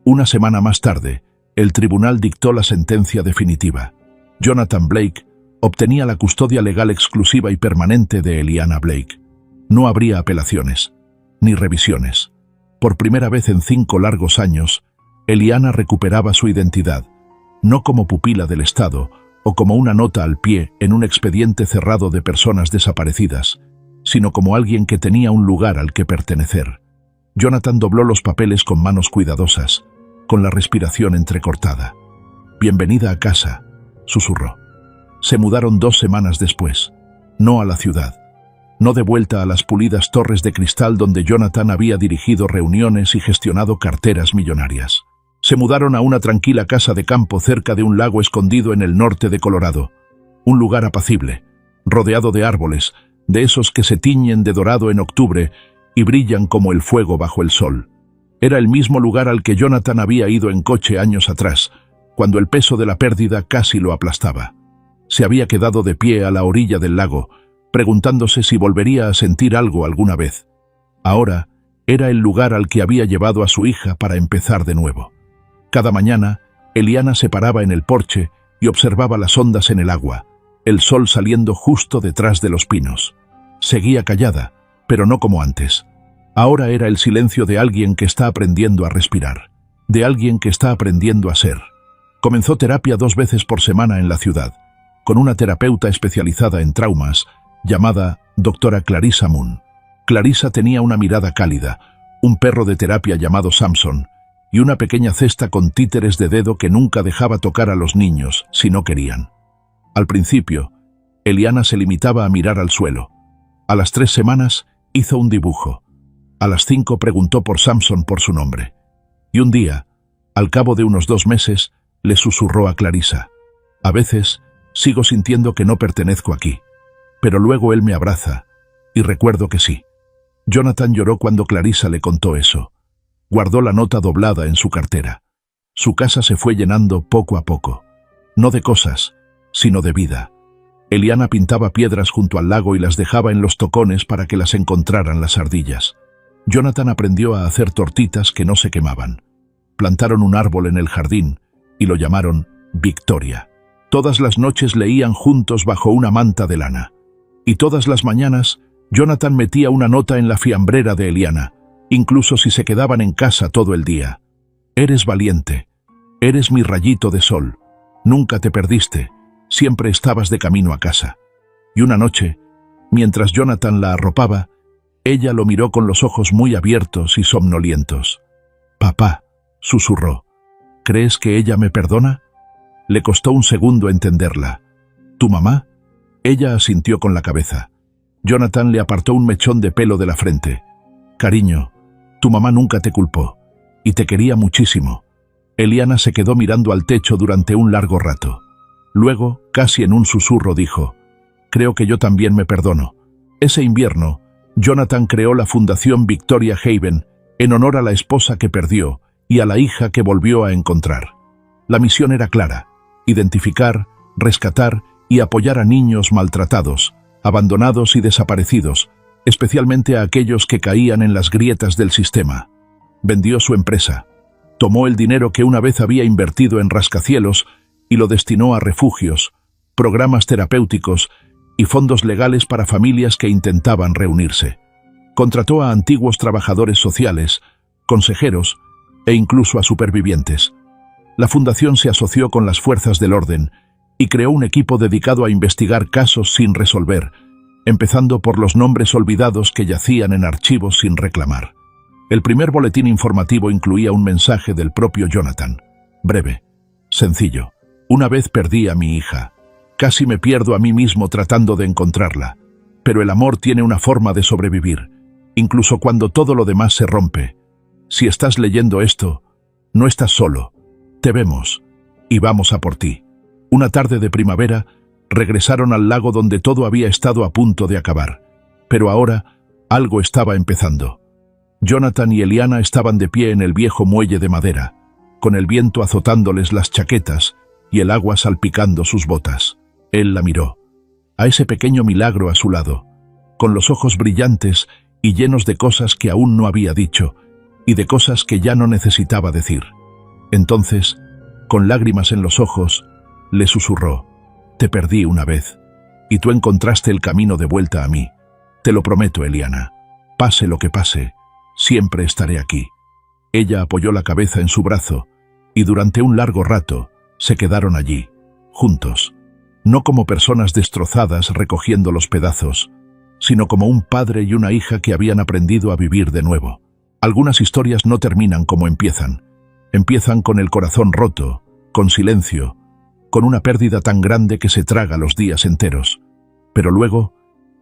Una semana más tarde, el tribunal dictó la sentencia definitiva. Jonathan Blake obtenía la custodia legal exclusiva y permanente de Eliana Blake. No habría apelaciones, ni revisiones. Por primera vez en 5 largos años, Eliana recuperaba su identidad, no como pupila del Estado o como una nota al pie en un expediente cerrado de personas desaparecidas, sino como alguien que tenía un lugar al que pertenecer. Jonathan dobló los papeles con manos cuidadosas, con la respiración entrecortada. «Bienvenida a casa», susurró. Se mudaron 2 semanas después, no a la ciudad, no de vuelta a las pulidas torres de cristal donde Jonathan había dirigido reuniones y gestionado carteras millonarias. Se mudaron a una tranquila casa de campo cerca de un lago escondido en el norte de Colorado, un lugar apacible, rodeado de árboles, de esos que se tiñen de dorado en octubre y brillan como el fuego bajo el sol. Era el mismo lugar al que Jonathan había ido en coche años atrás, cuando el peso de la pérdida casi lo aplastaba. Se había quedado de pie a la orilla del lago, preguntándose si volvería a sentir algo alguna vez. Ahora era el lugar al que había llevado a su hija para empezar de nuevo. Cada mañana, Eliana se paraba en el porche y observaba las ondas en el agua, el sol saliendo justo detrás de los pinos. Seguía callada, pero no como antes. Ahora era el silencio de alguien que está aprendiendo a respirar, de alguien que está aprendiendo a ser. Comenzó terapia 2 veces por semana en la ciudad, con una terapeuta especializada en traumas, llamada Dra. Clarissa Moon. Clarissa tenía una mirada cálida, un perro de terapia llamado Samson, y una pequeña cesta con títeres de dedo que nunca dejaba tocar a los niños si no querían. Al principio, Eliana se limitaba a mirar al suelo. A las 3 semanas hizo un dibujo. A las 5 preguntó por Samson por su nombre. Y un día, al cabo de unos 2 meses, le susurró a Clarissa: «A veces sigo sintiendo que no pertenezco aquí, pero luego él me abraza, y recuerdo que sí». Jonathan lloró cuando Clarissa le contó eso. Guardó la nota doblada en su cartera. Su casa se fue llenando poco a poco. No de cosas, sino de vida. Eliana pintaba piedras junto al lago y las dejaba en los tocones para que las encontraran las ardillas. Jonathan aprendió a hacer tortitas que no se quemaban. Plantaron un árbol en el jardín y lo llamaron Victoria. Todas las noches leían juntos bajo una manta de lana. Y todas las mañanas, Jonathan metía una nota en la fiambrera de Eliana, incluso si se quedaban en casa todo el día. «Eres valiente. Eres mi rayito de sol. Nunca te perdiste. Siempre estabas de camino a casa». Y una noche, mientras Jonathan la arropaba, ella lo miró con los ojos muy abiertos y somnolientos. «Papá», susurró, «¿crees que ella me perdona?». Le costó un segundo entenderla. «¿Tu mamá?». Ella asintió con la cabeza. Jonathan le apartó un mechón de pelo de la frente. «Cariño, tu mamá nunca te culpó, y te quería muchísimo». Eliana se quedó mirando al techo durante un largo rato. Luego, casi en un susurro, dijo: «Creo que yo también me perdono». Ese invierno, Jonathan creó la Fundación Victoria Haven en honor a la esposa que perdió y a la hija que volvió a encontrar. La misión era clara: identificar, rescatar y apoyar a niños maltratados, abandonados y desaparecidos, especialmente a aquellos que caían en las grietas del sistema. Vendió su empresa. Tomó el dinero que una vez había invertido en rascacielos y lo destinó a refugios, programas terapéuticos y fondos legales para familias que intentaban reunirse. Contrató a antiguos trabajadores sociales, consejeros e incluso a supervivientes. La fundación se asoció con las fuerzas del orden y creó un equipo dedicado a investigar casos sin resolver, empezando por los nombres olvidados que yacían en archivos sin reclamar. El primer boletín informativo incluía un mensaje del propio Jonathan. Breve, sencillo: «Una vez perdí a mi hija. Casi me pierdo a mí mismo tratando de encontrarla. Pero el amor tiene una forma de sobrevivir, incluso cuando todo lo demás se rompe. Si estás leyendo esto, no estás solo. Te vemos, y vamos a por ti». Una tarde de primavera, Regresaron al lago donde todo había estado a punto de acabar. Pero ahora, algo estaba empezando. Jonathan y Eliana estaban de pie en el viejo muelle de madera, con el viento azotándoles las chaquetas y el agua salpicando sus botas. Él la miró, a ese pequeño milagro a su lado, con los ojos brillantes y llenos de cosas que aún no había dicho, y de cosas que ya no necesitaba decir. Entonces, con lágrimas en los ojos, le susurró: «Te perdí una vez, y tú encontraste el camino de vuelta a mí. Te lo prometo, Eliana. Pase lo que pase, siempre estaré aquí». Ella apoyó la cabeza en su brazo, y durante un largo rato se quedaron allí, juntos, no como personas destrozadas recogiendo los pedazos, sino como un padre y una hija que habían aprendido a vivir de nuevo. Algunas historias no terminan como empiezan. Empiezan con el corazón roto, con silencio, con una pérdida tan grande que se traga los días enteros. Pero luego,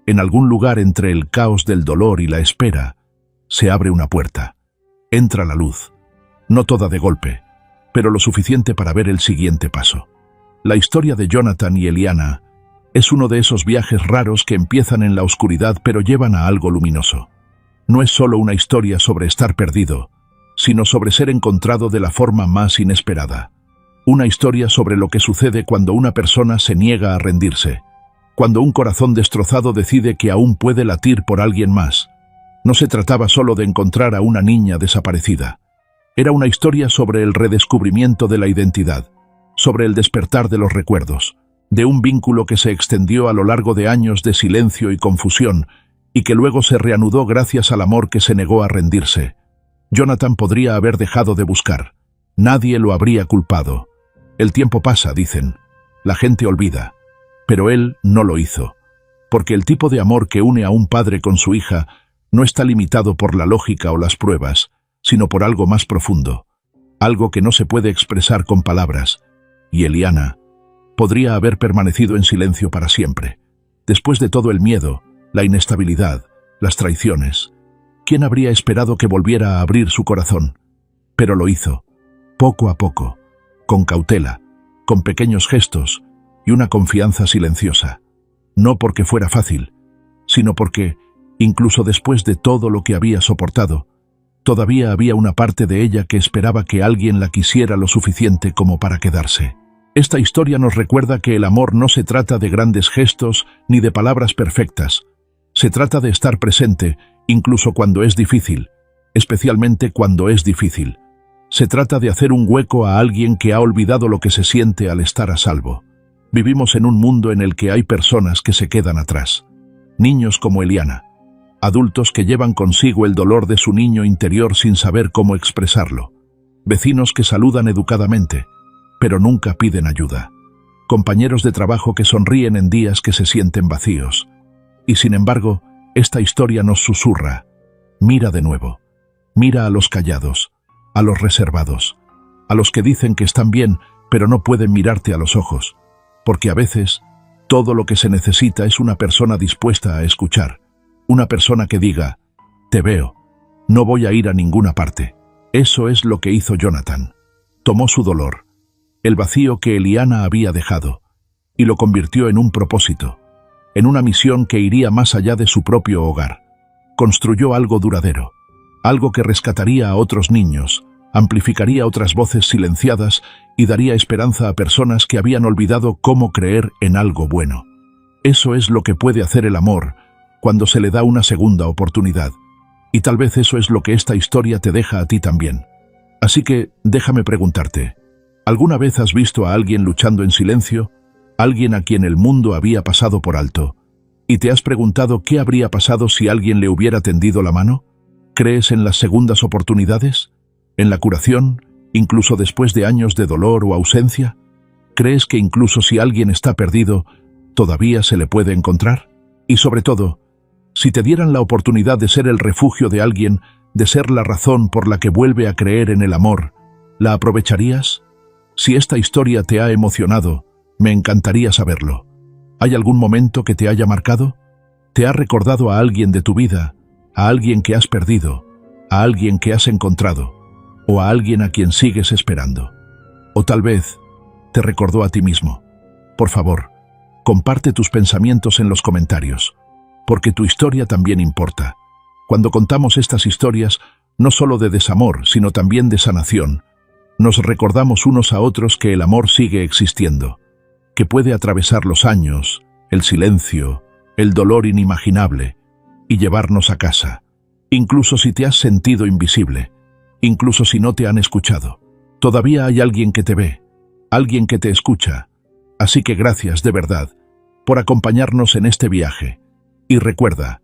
en algún lugar entre el caos del dolor y la espera, se abre una puerta. Entra la luz, no toda de golpe, pero lo suficiente para ver el siguiente paso. La historia de Jonathan y Eliana es uno de esos viajes raros que empiezan en la oscuridad pero llevan a algo luminoso. No es solo una historia sobre estar perdido, sino sobre ser encontrado de la forma más inesperada. Una historia sobre lo que sucede cuando una persona se niega a rendirse, cuando un corazón destrozado decide que aún puede latir por alguien más. No se trataba solo de encontrar a una niña desaparecida. Era una historia sobre el redescubrimiento de la identidad, sobre el despertar de los recuerdos, de un vínculo que se extendió a lo largo de años de silencio y confusión, y que luego se reanudó gracias al amor que se negó a rendirse. Jonathan podría haber dejado de buscar. Nadie lo habría culpado. El tiempo pasa, dicen. La gente olvida. Pero él no lo hizo. Porque el tipo de amor que une a un padre con su hija no está limitado por la lógica o las pruebas, sino por algo más profundo. Algo que no se puede expresar con palabras. Y Eliana podría haber permanecido en silencio para siempre. Después de todo el miedo, la inestabilidad, las traiciones, ¿quién habría esperado que volviera a abrir su corazón? Pero lo hizo, poco a poco, con cautela, con pequeños gestos y una confianza silenciosa. No porque fuera fácil, sino porque, incluso después de todo lo que había soportado, todavía había una parte de ella que esperaba que alguien la quisiera lo suficiente como para quedarse. Esta historia nos recuerda que el amor no se trata de grandes gestos ni de palabras perfectas. Se trata de estar presente, incluso cuando es difícil, especialmente cuando es difícil. Se trata de hacer un hueco a alguien que ha olvidado lo que se siente al estar a salvo. Vivimos en un mundo en el que hay personas que se quedan atrás. Niños como Eliana. Adultos que llevan consigo el dolor de su niño interior sin saber cómo expresarlo. Vecinos que saludan educadamente, pero nunca piden ayuda. Compañeros de trabajo que sonríen en días que se sienten vacíos. Y sin embargo, esta historia nos susurra: mira de nuevo. Mira a los callados, a los reservados, a los que dicen que están bien, pero no pueden mirarte a los ojos. Porque a veces, todo lo que se necesita es una persona dispuesta a escuchar. Una persona que diga: te veo, no voy a ir a ninguna parte. Eso es lo que hizo Jonathan. Tomó su dolor, el vacío que Eliana había dejado, y lo convirtió en un propósito, en una misión que iría más allá de su propio hogar. Construyó algo duradero, algo que rescataría a otros niños, amplificaría otras voces silenciadas y daría esperanza a personas que habían olvidado cómo creer en algo bueno. Eso es lo que puede hacer el amor cuando se le da una segunda oportunidad. Y tal vez eso es lo que esta historia te deja a ti también. Así que déjame preguntarte, ¿alguna vez has visto a alguien luchando en silencio? Alguien a quien el mundo había pasado por alto. ¿Y te has preguntado qué habría pasado si alguien le hubiera tendido la mano? ¿Crees en las segundas oportunidades? ¿En la curación, incluso después de años de dolor o ausencia? ¿Crees que incluso si alguien está perdido, todavía se le puede encontrar? Y sobre todo, si te dieran la oportunidad de ser el refugio de alguien, de ser la razón por la que vuelve a creer en el amor, ¿la aprovecharías? Si esta historia te ha emocionado, me encantaría saberlo. ¿Hay algún momento que te haya marcado? ¿Te ha recordado a alguien de tu vida, a alguien que has perdido, a alguien que has encontrado, o a alguien a quien sigues esperando? O tal vez te recordó a ti mismo. Por favor, Comparte tus pensamientos en los comentarios, porque tu historia también importa. Cuando contamos estas historias, no solo de desamor, sino también de sanación, nos recordamos unos a otros que el amor sigue existiendo, que puede atravesar los años, el silencio, el dolor inimaginable, y llevarnos a casa, incluso si te has sentido invisible, incluso si no te han escuchado. Todavía hay alguien que te ve, alguien que te escucha. Así que gracias de verdad por acompañarnos en este viaje. Y recuerda,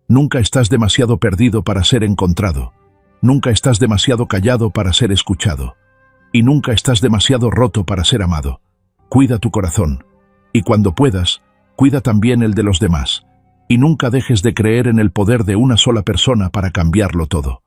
nunca estás demasiado perdido para ser encontrado, nunca estás demasiado callado para ser escuchado, y nunca estás demasiado roto para ser amado. Cuida tu corazón, y cuando puedas, cuida también el de los demás, y nunca dejes de creer en el poder de una sola persona para cambiarlo todo.